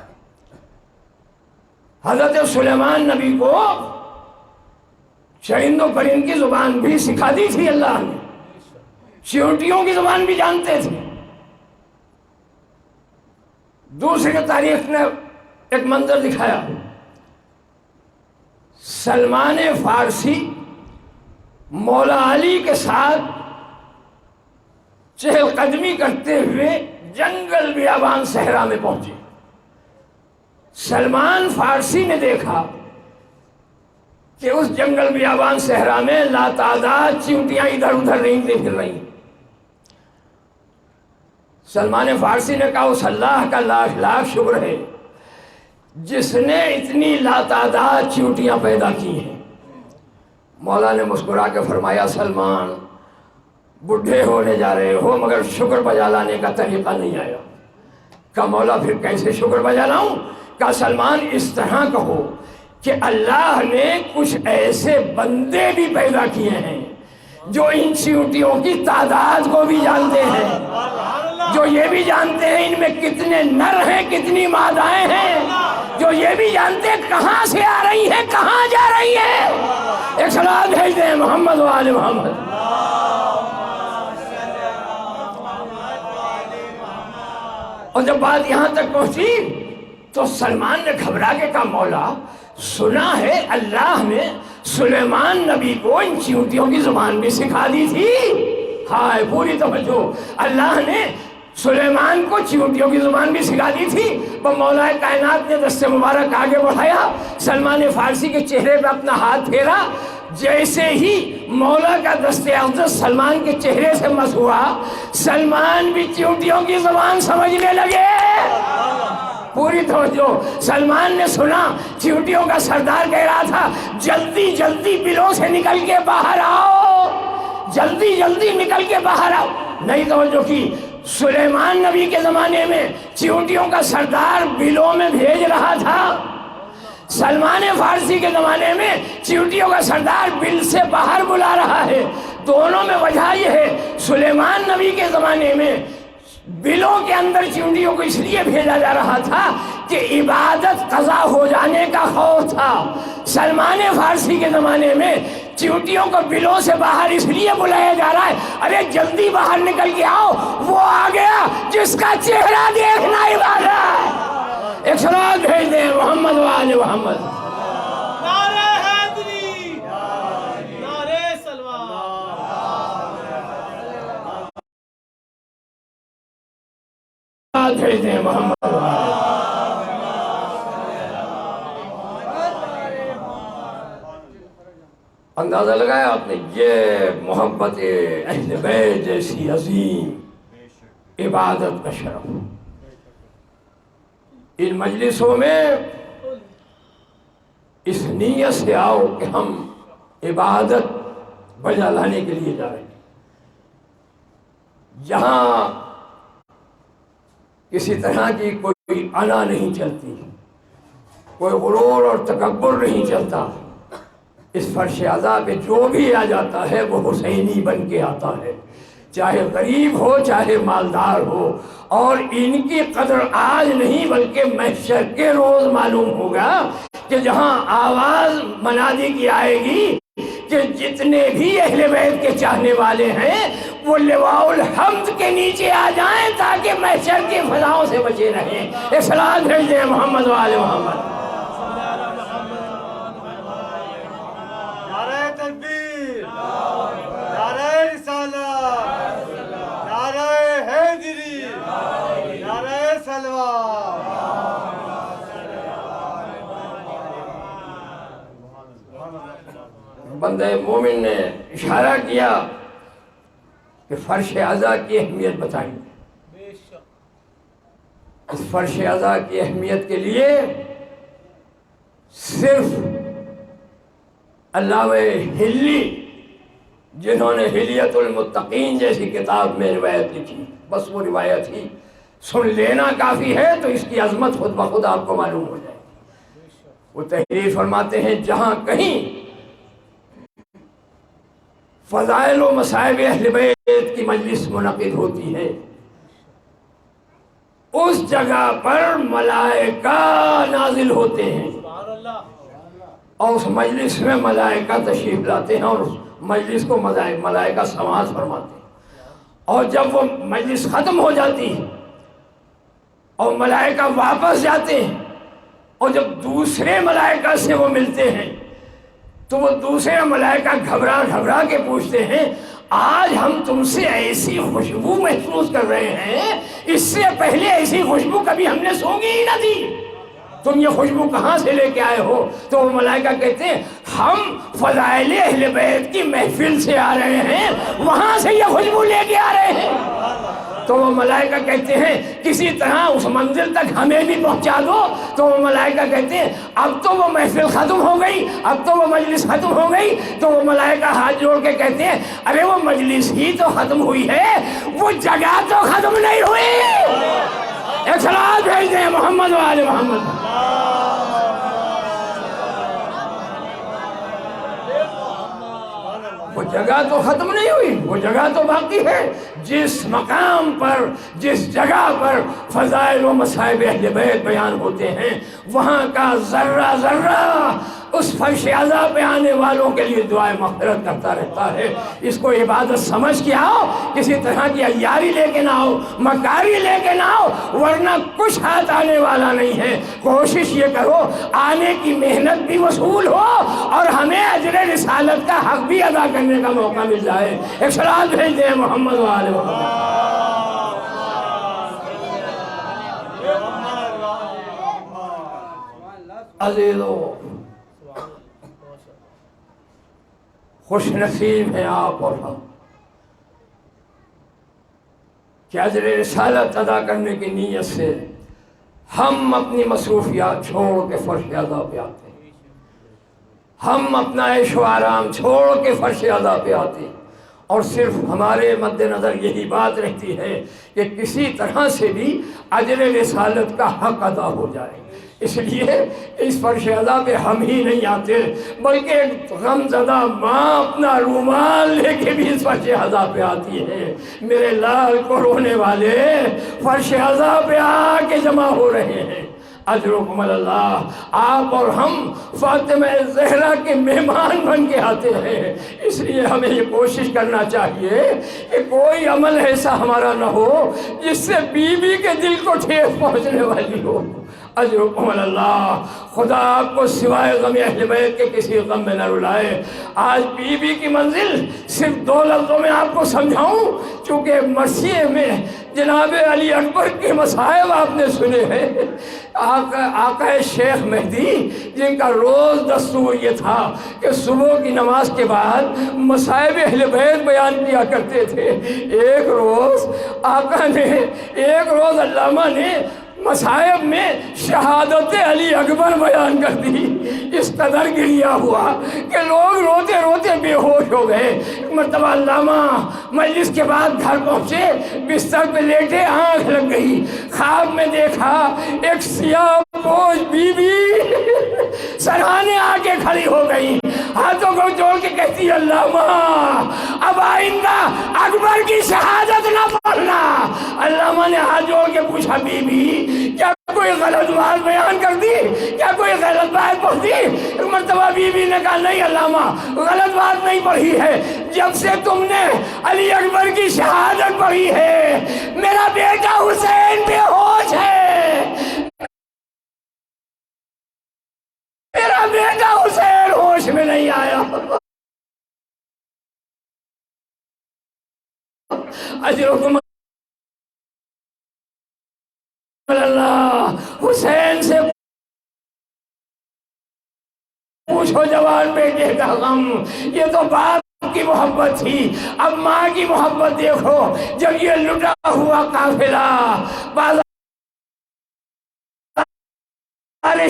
حضرت سلیمان نبی کو چرند و پرند کی زبان بھی سکھا دی تھی اللہ نے، چیونٹیوں کی زبان بھی جانتے تھے۔ دوسری تاریخ نے ایک منظر دکھایا، سلمان فارسی مولا علی کے ساتھ چہل قدمی کرتے ہوئے جنگل بیابان صحرا میں پہنچے۔ سلمان فارسی نے دیکھا کہ اس جنگل بیابان صحرا میں لاتعداد چیونٹیاں ادھر ادھر رینگتی پھر رہی۔ سلمان فارسی نے کہا اس اللہ کا لاکھ لاکھ شکر ہے جس نے اتنی لاتعداد چیونٹیاں پیدا کی ہیں۔ مولا نے مسکرا کے فرمایا سلمان بڈھے ہونے جا رہے ہو مگر شکر بجا لانے کا طریقہ نہیں آیا۔ کہا مولا پھر کیسے شکر بجا لاؤں؟ کہا سلمان اس طرح کہو کہ اللہ نے کچھ ایسے بندے بھی پیدا کیے ہیں جو ان چیونٹیوں کی تعداد کو بھی جانتے ہیں، جو یہ بھی جانتے ہیں ان میں کتنے نر ہیں کتنی مادائیں ہیں، جو یہ بھی جانتے ہیں کہاں سے آ رہی ہیں کہاں جا رہی ہیں۔ ایک صلوات بھیج دیں محمد و آل محمد۔ اور جب بات یہاں تک پہنچی تو سلمان نے گھبرا کے کہا مولا سنا ہے اللہ نے سلیمان نبی کو ان چیونٹیوں کی زبان بھی سکھا دی تھی۔ ہائے پوری توجہ، اللہ نے سلیمان کو چیونٹیوں کی زبان بھی سکھا دی تھی۔ وہ مولا کائنات نے دست مبارک آگے بڑھایا، سلمان فارسی کے چہرے پہ اپنا ہاتھ پھیرا، جیسے ہی مولا کا دست اقدس سلمان کے چہرے سے مس ہوا، سلمان بھی چیونٹیوں کی زبان سمجھنے لگے۔ پوری توجہ. سلمان نے سنا چیونٹیوں کا سردار کہہ رہا تھا جلدی جلدی بلوں سے نکل کے باہر آؤ، جلدی جلدی نکل کے باہر آؤ. نہیں توجہ کی. سلیمان نبی کے زمانے میں چیونٹیوں کا سردار بلوں میں بھیج رہا تھا. سلمان فارسی کے زمانے میں چیونٹیوں کا سردار بل سے باہر بلا رہا ہے. دونوں میں وجہ یہ ہے سلیمان نبی کے زمانے میں بلوں کے اندر چیونٹیوں کو اس لیے بھیجا جا رہا تھا کہ عبادت قضا ہو جانے کا خوف تھا. سلمان فارسی کے زمانے میں چیونٹیوں کو بلوں سے باہر اس لیے بلایا جا رہا ہے ارے جلدی باہر نکل کے آؤ، وہ آ گیا جس کا چہرہ دیکھنا عبادت ہے. ایک سلام بھیج دیں محمد وآل محمد. نعرہ حیدری، نعرہ سلوان. بھیج دیں محمد وآل. اندازہ لگایا آپ نے یہ محبت اہل بیت جیسی عظیم عبادت کا شرف. ان مجلسوں میں اس نیت سے آؤ کہ ہم عبادت بجا لانے کے لیے جا رہے ہیں. یہاں کسی طرح کی کوئی انا نہیں چلتی، کوئی غرور اور تکبر نہیں چلتا. اس فرش عزا پہ جو بھی آ جاتا ہے وہ حسینی بن کے آتا ہے، چاہے غریب ہو چاہے مالدار ہو. اور ان کی قدر آج نہیں بلکہ محشر کے روز معلوم ہوگا کہ جہاں آواز منادی کی آئے گی کہ جتنے بھی اہل بیت کے چاہنے والے ہیں وہ لواء الحمد کے نیچے آ جائیں تاکہ محشر کی فضاؤں سے بچے رہیں. ایک سلام بھیج دیں محمد وآل محمد. نعرہ تکبیر، نعرہ رسالت، نعرہ حیدری، نعرہ سلوان. بندہ مومن نے اشارہ کیا کہ فرش عزا کی اہمیت بتائیں. اس فرش عزا کی اہمیت کے لیے صرف علامہ ہلی جنہوں نے حلیت المتقین جیسی کتاب میں روایت لکھی، بس وہ روایت ہی سن لینا کافی ہے تو اس کی عظمت خود بخود آپ کو معلوم ہو جائے. وہ تحریر فرماتے ہیں جہاں کہیں فضائل و مصائب اہل بیت کی مجلس منعقد ہوتی ہے اس جگہ پر ملائکہ نازل ہوتے ہیں اور اس مجلس میں ملائکہ تشریف لاتے ہیں اور اس مجلس کو ملائکہ سماعت فرماتے ہیں. اور جب وہ مجلس ختم ہو جاتی ہے اور ملائکہ واپس جاتے ہیں اور جب دوسرے ملائکہ سے وہ ملتے ہیں تو وہ دوسرے ملائکہ گھبرا کے پوچھتے ہیں آج ہم تم سے ایسی خوشبو محسوس کر رہے ہیں، اس سے پہلے ایسی خوشبو کبھی ہم نے سونگھی ہی نہ تھی، تم یہ خوشبو کہاں سے لے کے آئے ہو؟ تو وہ ملائکہ کہتے ہیں ہم فضائل اہل بیت کی محفل سے آ رہے ہیں، وہاں سے یہ خوشبو لے کے آ رہے ہیں. تو وہ ملائکہ کہتے ہیں کسی طرح اس منزل تک ہمیں بھی پہنچا دو. تو وہ ملائکہ کہتے ہیں اب تو وہ محفل ختم ہو گئی، اب تو وہ مجلس ختم ہو گئی. تو وہ ملائکہ ہاتھ جوڑ کے کہتے ہیں ارے وہ مجلس ہی تو ختم ہوئی ہے، وہ جگہ تو ختم نہیں ہوئی. ایک سلام بھیج دیں محمد وآل محمد. وہ جگہ تو ختم نہیں ہوئی، وہ جگہ تو باقی ہے. جس مقام پر جس جگہ پر فضائل و مصائب اہل بیت بیان ہوتے ہیں وہاں کا ذرہ ذرہ اس فرش عزا پہ آنے والوں کے لیے دعائیں مغفرت کرتا رہتا ہے. اس کو عبادت سمجھ کے آؤ، کسی طرح کی عیاری لے کے نہ آؤ، مکاری لے کے نہ آؤ، ورنہ کچھ ہاتھ آنے والا نہیں ہے. کوشش یہ کرو آنے کی محنت بھی وصول ہو اور ہمیں اجر رسالت کا حق بھی ادا کرنے کا موقع مل جائے. ایک سلام بھیج دیں محمد وآل محمد. عزیزو خوش نصیب ہیں آپ اور ہم کہ اجر رسالت ادا کرنے کی نیت سے ہم اپنی مصروفیات چھوڑ کے فرش ادا پہ آتے ہیں، ہم اپنا عیش و آرام چھوڑ کے فرش ادا پہ آتے ہیں، اور صرف ہمارے مد نظر یہی بات رہتی ہے کہ کسی طرح سے بھی اجر رسالت کا حق ادا ہو جائے۔ اس لیے اس فرش ادا پہ ہم ہی نہیں آتے، بلکہ غم زدہ ماں اپنا رومال لے کے بھی اس فرش ادا پہ آتی ہے۔ میرے لال کو رونے والے فرش ادا پہ آ کے جمع ہو رہے ہیں۔ اجرکم اللہ، آپ اور ہم فاطمہ زہرا کے مہمان بن کے آتے ہیں، اس لیے ہمیں یہ کوشش کرنا چاہیے کہ کوئی عمل ایسا ہمارا نہ ہو جس سے بیوی کے دل کو ٹھیس پہنچنے والی ہو۔ اجرکم اللہ، خدا آپ کو سوائے غم اہل بیت کے کسی غم میں نہ رلائے۔ آج بیوی کی منزل صرف 2 لفظوں میں آپ کو سمجھاؤں، چونکہ مرثیے میں جناب علی اکبر کے مصائب آپ نے سنے ہیں۔ آقا شیخ مہدی جن کا روز دستور یہ تھا کہ صبح کی نماز کے بعد مصائب اہل بیت بیان کیا کرتے تھے، ایک روز علامہ نے مصائب میں شہادت علی اکبر بیان کر دی۔ اس قدر گریا ہوا کہ لوگ روتے روتے بے ہوش ہو گئے۔ مرتبہ علامہ مجلس کے بعد گھر پہنچے، بستر پہ لیٹے، آنکھ لگ گئی، خواب میں دیکھا ایک سیاہ پوش بیوی سرہانے آ کے کھڑی ہو گئی، ہاتھوں کو جوڑ کے کہتی علامہ اب آئندہ اکبر کی شہادت نہ پڑھنا۔ علامہ نے ہاتھ جوڑ کے پوچھا بی بی کیا کوئی غلط بات بیان کر دی، کیا کوئی غلط بات پڑھ دی؟ ایک مرتبہ بی بی نے کہا نہیں علامہ غلط بات نہیں پڑھی ہے، جب سے تم نے علی اکبر کی شہادت پڑھی ہے میرا بیٹا حسین بے ہوش ہے، میرا بیٹا حسین ہوش میں نہیں آیا۔ اجرکم اللہ، حسین سے پوچھو جوان بیٹے کا غم، یہ تو باپ کی محبت تھی، اب ماں کی محبت دیکھو۔ جب یہ لٹا ہوا قافلہ بازار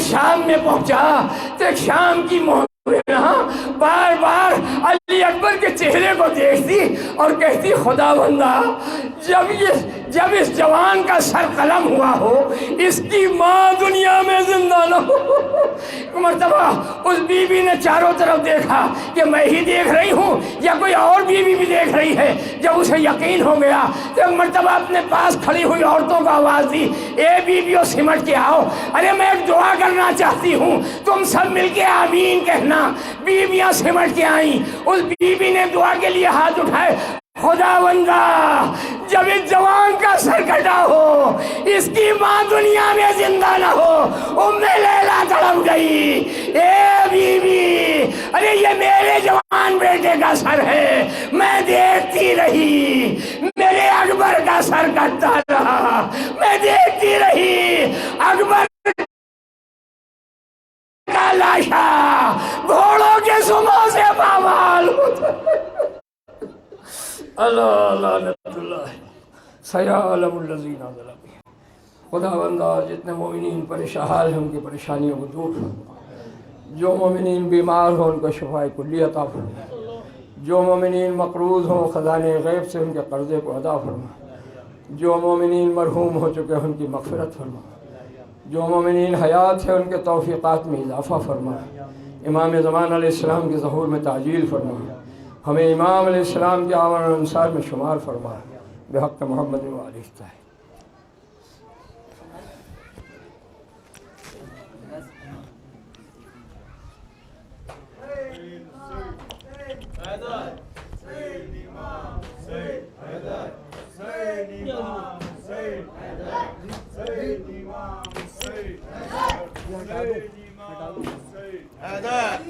شام میں پہنچا تو ایک شام کی محبت بار بار علی اکبر کے چہرے کو دیکھتی اور کہتی خدا بندہ جب اس جوان کا سر قلم ہوا ہو اس کی ماں دنیا میں زندہ نہ ہو۔ مرتبہ اس بیوی نے چاروں طرف دیکھا کہ میں ہی دیکھ رہی ہوں یا کوئی اور بیوی بھی دیکھ رہی ہے۔ جب اسے یقین ہو گیا تو مرتبہ اپنے پاس کھڑی ہوئی عورتوں کو آواز دی، اے بیویوں سمٹ کے آؤ، ارے میں ایک دعا کرنا چاہتی ہوں، تم سب مل کے آمین کہنا۔ بیویاں سمٹ کے آئیں، اس بیوی نے دعا کے لیے ہاتھ اٹھائے، خدا بندہ جب اس جوان کا سر کٹا ہو اس کی ماں دنیا میں زندہ نہ ہو۔ ام لیلا تڑپ گئی، اے بیوی ارے یہ میرے جوان بیٹے کا سر ہے، میں دیکھتی رہی میرے اکبر کا سر کٹتا رہا، میں دیکھتی رہی اکبر کا لاشا گھوڑوں کے سموں سے پامال ہوتا۔ اللہ لعنت اللہ سیعلم الذین ظلموا۔ خدا بندہ جتنے مومنین پریشان حال ہیں ان کی پریشانیوں کو دور فرما، جو مومنین بیمار ہوں ان کو شفاء کلی عطا فرما، جو مومنین مقروض ہوں خزانے غیب سے ان کے قرضے کو ادا فرما، جو مومنین مرحوم ہو چکے ہیں ان کی مغفرت فرما، جو مومنین حیات ہیں ان کے توفیقات میں اضافہ فرما، امام زمان علیہ السلام کے ظہور میں تعجیل فرما، ہمیں امام علیہ السلام کے آوان انصار میں شمار فرما، بحق محمد و علیہ السلام۔ حیدر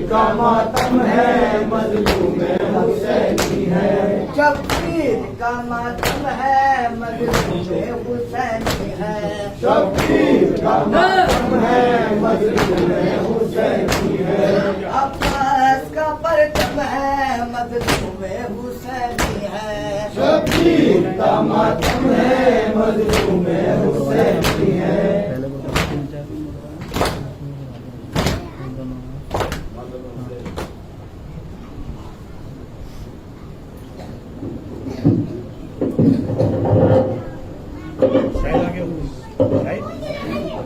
کا ماتم ہے مظلوم حسینی ہے شبیر کا ماتم ہے مظلوم حسینی ہے شبیر کا ماتم ہے مظلوم حسینی ہے عباس کا پرچم ہے مظلوم حسینی ہے شبیر کا ماتم ہے مظلوم حسینی ہے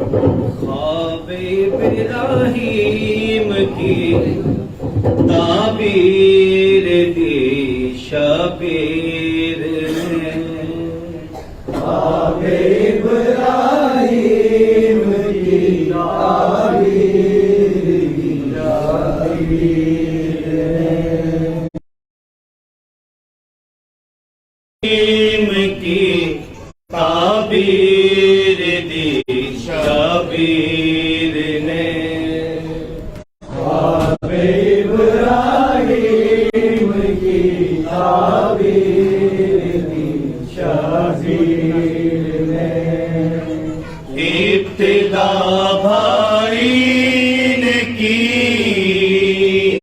خواب ابراہیم کی تعبیر دی شبیر نے خواب ابراہیم کی تعبیر دی شبیر کی تعبیر دی شبیر نے خواب ابراہیم کی تعبیر دی شبیر نے ابتدا بھائی نے کی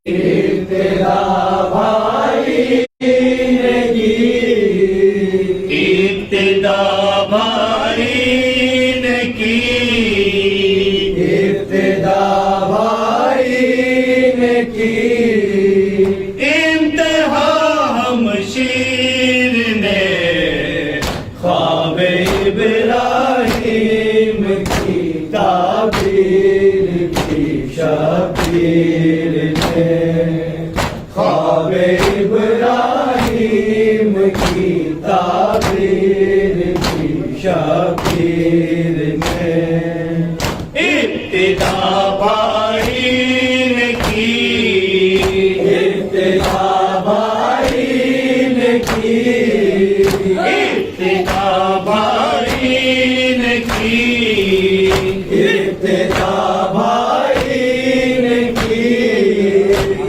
ابتدا بھائی نے کی ابتدا بھائی نے کی ابتدا بھائی نے کی انتہا ہم شیر نے خواب ابراہیم کی تعبیر کی شبیر نے خواب ابراہیم کی تعبیر کی شبیر نے ابتدا بھائی نے کی ابتدا بھائی نے کی ابتدا بھائی نے کی ابتدا بھائی نے کی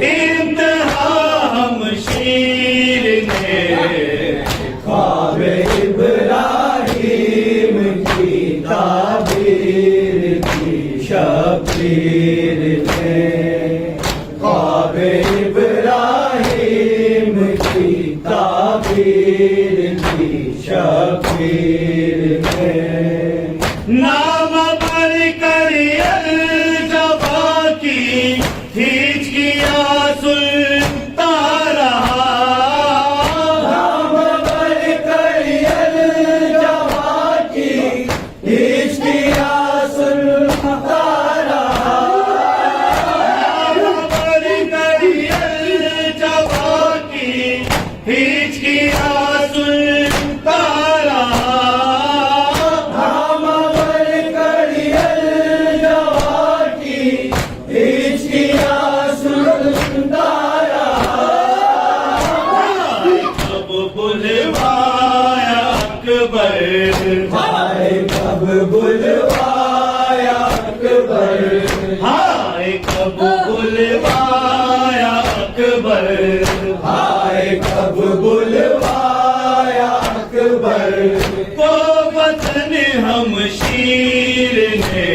انتہا ہم شیر نے خواب ابراہیم کی تعبیر کی شبیر نے خواب ابراہیم کی تعبیر کی شبیر نے نام بر کر الجبا کی کھینچ کیا سلطا رہا نام بر کر الجبا کی ہچ کیا سلطا رہا نام بر کر الجبا کی کھینچ کیا سلطا رہا ہم بر کر الجبا کی ہچ کیا سلطا رہا کب بلوایا اکبر ہائے کب بلوایا اکبر ہائے کب بلوایا اکبر ہائے کب بلوایا اکبر کو وطن ہم شیر نے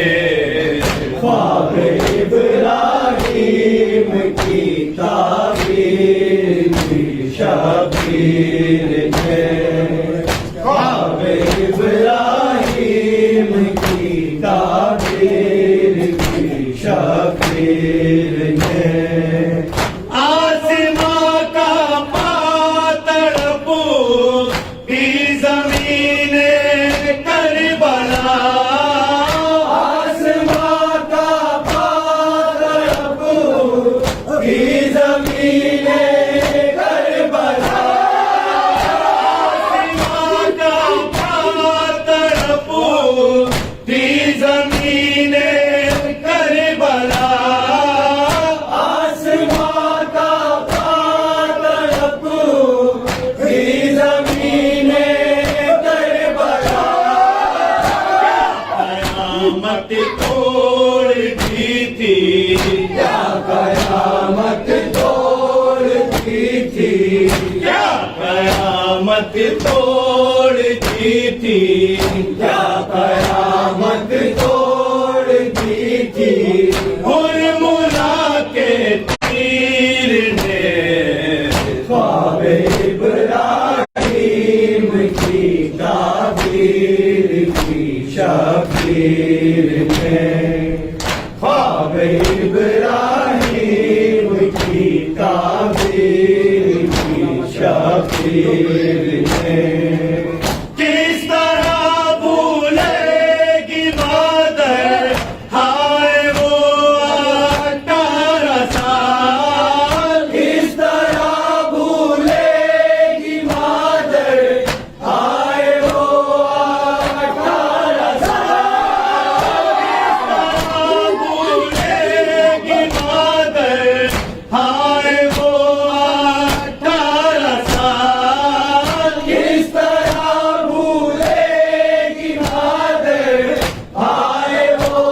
خواب ابراہیم کی تعبیر کی شبیر نے خواب ابراہیم قیامت توڑتی تھی، کیا قیامت توڑتی تھی، اور مولا کے تیر نے خواب ابراہیم کی تعبیر کی شبیر میں، خواب ابراہیم کی تعبیر کی شبیر میں، کس طرح بھولے گی مادر ہائے وہ 18 سال، کس طرح بھولے گی مادر ہائے وہ 18 سال، کس طرح بھولے گی مادر ہائے وہ 18 سال، کس طرح بھولے گی مادر ہائے وہ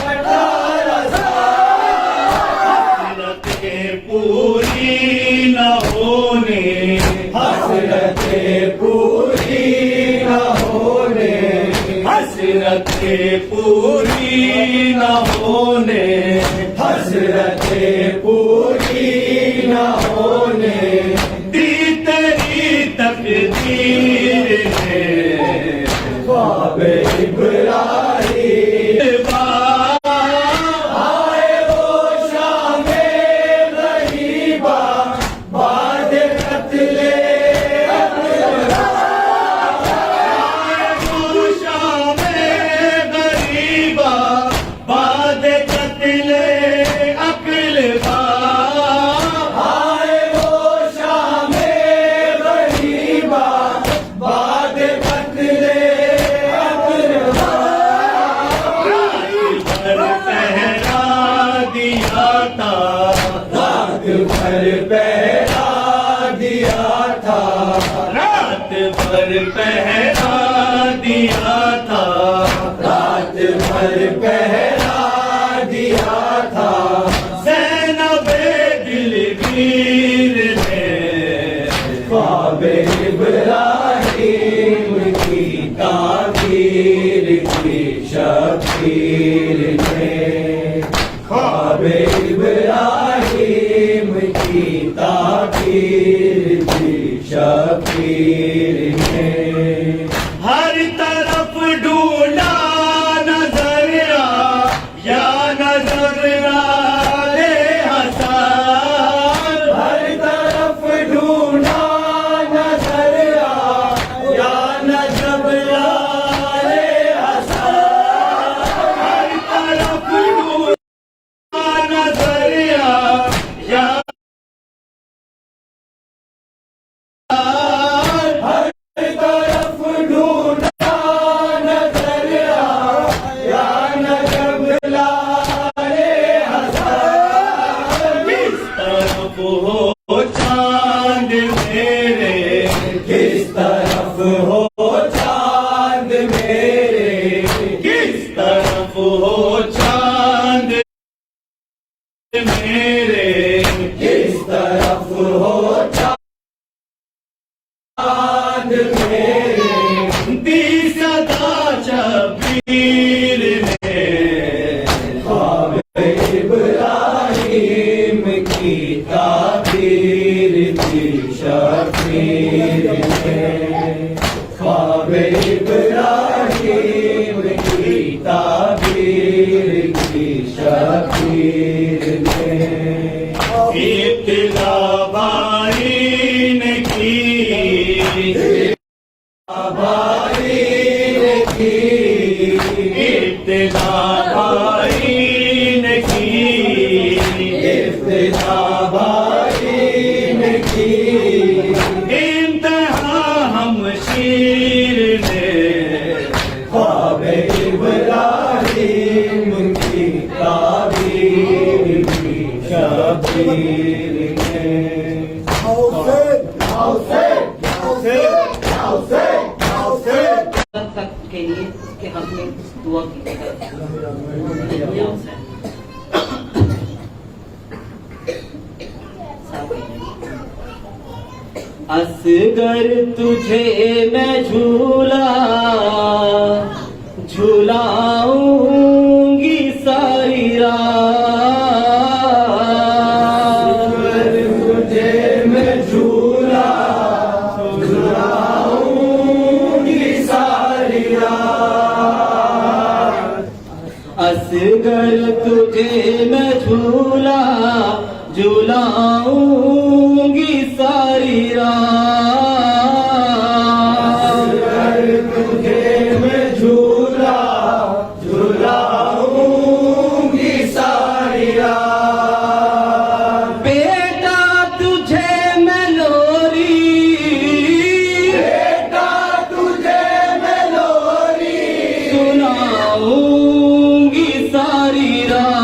18 سال، حسرتیں پوری نہ ہونے، حسرتیں پوری نہ ہونے، حسرتیں پوری نہ ہونے، حسرتیں پوری نہ ہونے، دی تیری تقدیر نے خواب ابراہیم، آئے وہ شام غریبا بعد قتل اقربا، آئے وہ شام غریبا بعد قتل اقربا، آئے وہ شام غریبا بعد قتل اقربا، رات بھر پہرا دیا تھا، رات بھر پہرا دیا تھا، رات بھر پہرا دیا تھا، زینب دلگیر نے خواب ابراہیم کی تعبیر کی شبیر میں، خواب ابراہیم کی تعبیر کی شبیر میں، ہر طرف ڈھونڈا نظر یا نظر آلے حسن، ہر طرف ڈھونڈا نظر یا نظر آلے حسن، ہر طرف ڈھونڈا نظر یا ہر طرف ڈھونڈا نظر یا نجب لارے حسن، کس طرف ہو چاند میرے، کس طرف ہو چاند میرے، کس طرف ہو چاند میرے، کس طرف ہو چاند میرے، دی صدا شبیر نے خواب ابراہیم کی تعبیر کی شبیر میں، خواب ابراہیم کی تعبیر کی شبیر میں، ابتدا باری نے کی، باری نے کی، ابتدا باری نے کی، ابتدا باری نے کی، انتہا ہم شیر نے خواب ابراہیم کی تعبیر کی شبیر میں، تک کے لیے اس کے حق میں دعا کی جائے. اصغر تجھے میں جھولا جھولاؤں گی ساری رات، تجھے میں جھولا جھولاؤں گی ساری رات، اصغر تجھے میں جھولا جھولاؤں گی ساری رات، تجھے میں جھولا جھولاؤں گی ساری رات، بیٹا تجھے میں لوری، بیٹا تجھے میں لوری سناؤں گی ساری رات،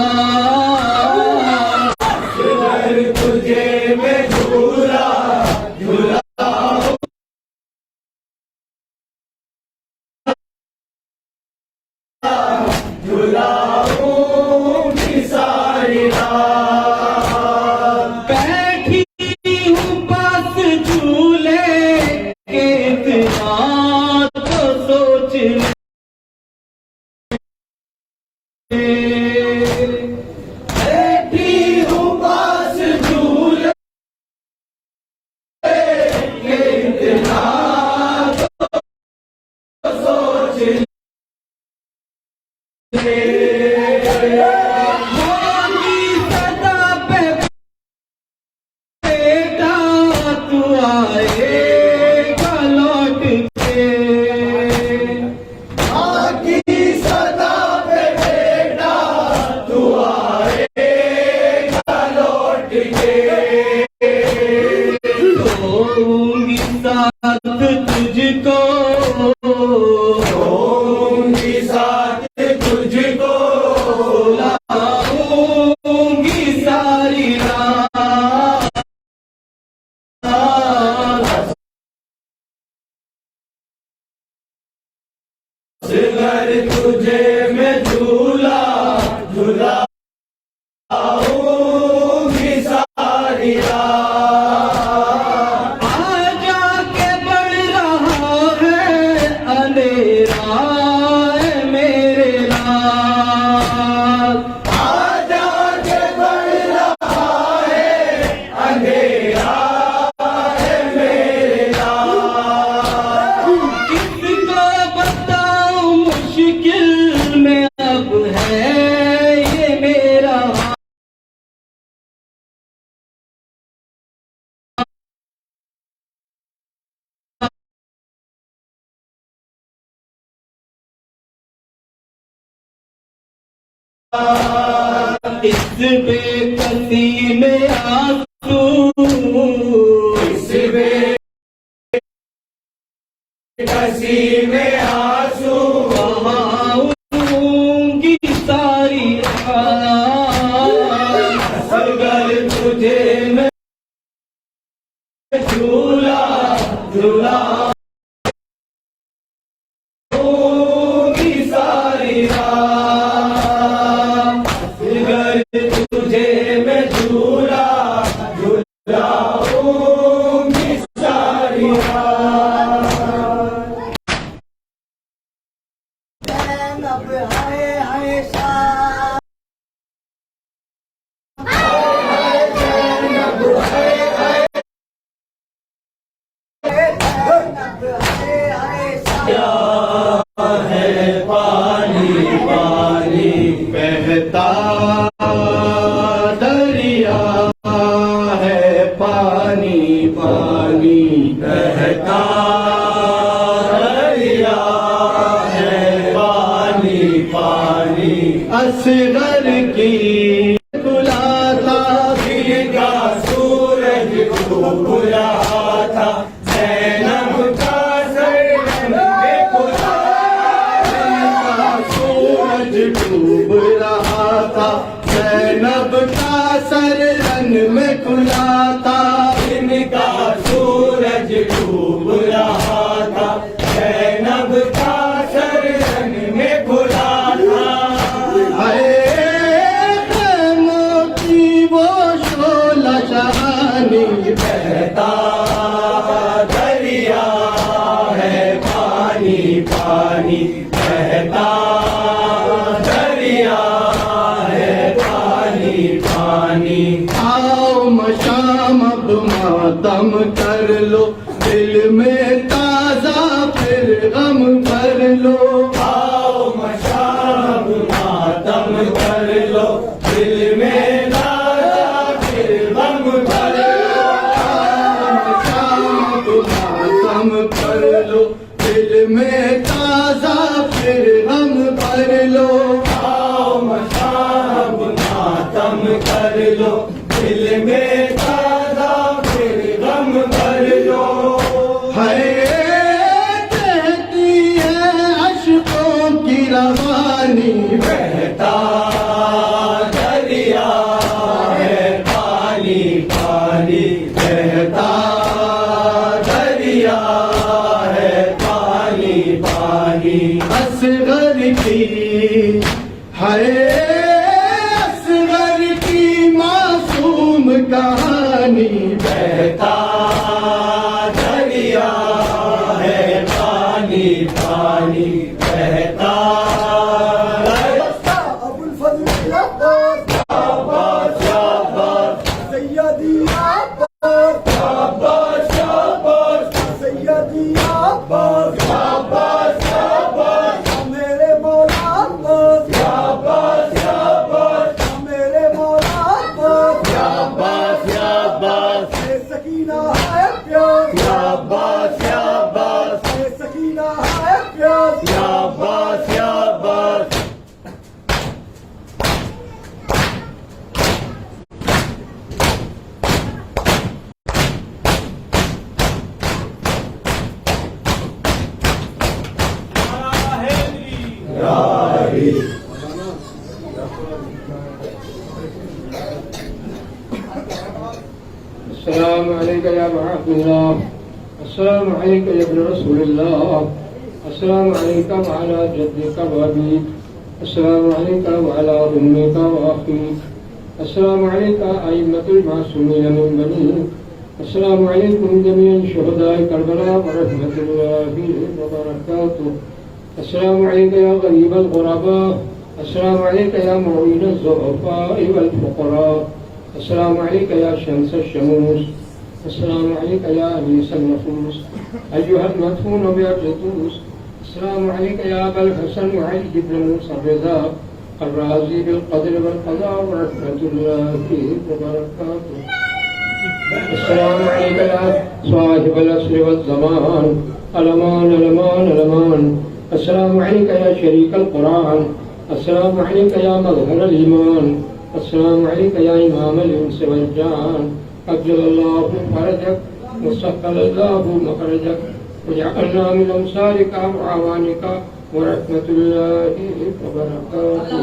تجھے میں جھولا جھولا جھولاؤں گی ساری رات، بیٹھی ہوں پاس جھولے کے اتنا تو سوچ لے، بیٹھی ہوں پاس جھولے کے اتنا تو سوچ لے، ہوگی صدا پہ بیٹا تو آئے گا لوٹ کے، ہوگی صدا پہ بیٹا تو آئے گا لوٹ کے، دوں گی ساتھ تجھ کو، دوں گی ساتھ تجھ کو، لاؤں گی ساری رات، اصغر تجھے میں جھولا جھولاؤں گی ساری رات، آجا کے بڑھ رہا ہے اندھیرا ہے میرے لال، آجا کے بڑھ رہا ہے اندھیرا ہے میرے لال، کس کو بتاؤں مشکل میں اب ہے یہ میرا اس بے کسی میں آنسو، اس بے کسی میں آنسو بہاؤں گی ساری رات، اصغر تجھے میں جھولا جھولاؤں گی ساری رات، اصغر تجھے میں جھولا جھولاؤں گی ساری رات، زینب ہائے ہائے شاہ، زینب ہے زینب ہائے ہائے شاہ، ہے پانی پانی بہتا دریا ہے، پانی پانی بہتا دریا ہے، پانی پانی اصغر کی کھلاتا بھیگا سورج ڈوب رہا تھا، زینب کا سر میں سورج ڈوب رہا تھا، زینب کا سر رن میں کھلا تھا، ان کا سورج ڈوب رہا تھا، زینب کا سر رن میں کھلا تھا، موتی وہ شعلہ شانی بہتا پانی بہتا دریا ہے پانی پانی. آؤ مشام اب ماتم کر لو دل میں تازہ پھر غم بھر لو. آؤ مشام ماتم کر لو دل میں تازہ پھر غم بھر لو. آؤ مشام ماتم کر لو دل میں تازہ پھر غم بھر لو. آؤ مشام ماتم کر لو دل میں تازہ پھر غم بھر لو. ہے کہتی ہے عشقوں کی روانی بہتا دریا ہے پانی پانی بہتا دریا ہے پانی پانی. اصغر کی ہے اصغر کی معصوم کہانی بہتا دریا ہے پانی پانی بہتا. ابو الفضل عباس شاباش شاباش سیدی عباس شاباش شاباش سیدی عباس شاباش شاباش میرے مولا عباس شاباش شاباش میرے مولا عباس شاباش شاباش بے سکینہ ہے پیاس شاباش شاباش بے سکینہ ہے پیاس شاباش شاباش. السلام عليك يا عبد الله. السلام عليك يا ابن رسول الله. السلام عليك وعلى جدك وأبيك. السلام عليك وعلى أمك وأخيك. السلام عليك أئمة المعصومين من بنيك. السلام عليكم جميعا شهداء كربلاء ورحمة الله وبركاته. السلام عليك يا غريب الغرباء. السلام عليك يا معين الضعفاء والفقراء. السلام عليك يا شمس الشموس. السلام عليك يا أنيس النفوس أيها المدفون بأجلتوس. السلام عليك يا أبا الحسن وعلي بن موسى الرضا الرازي بالقدر والقضاء ورحمة الله وبركاته. السلام عليك يا صاحب العصر والزمان الأمان الأمان الأمان. السلام عليك يا شريك القرآن. السلام عليك يا مظهر الإيمان. السلام عليك يا إمام الإنس والجان. أجل الله فرجك وسهل الله مخرجك وجعلنا من أنصارك وأعوانك ورحمة الله وبركاته.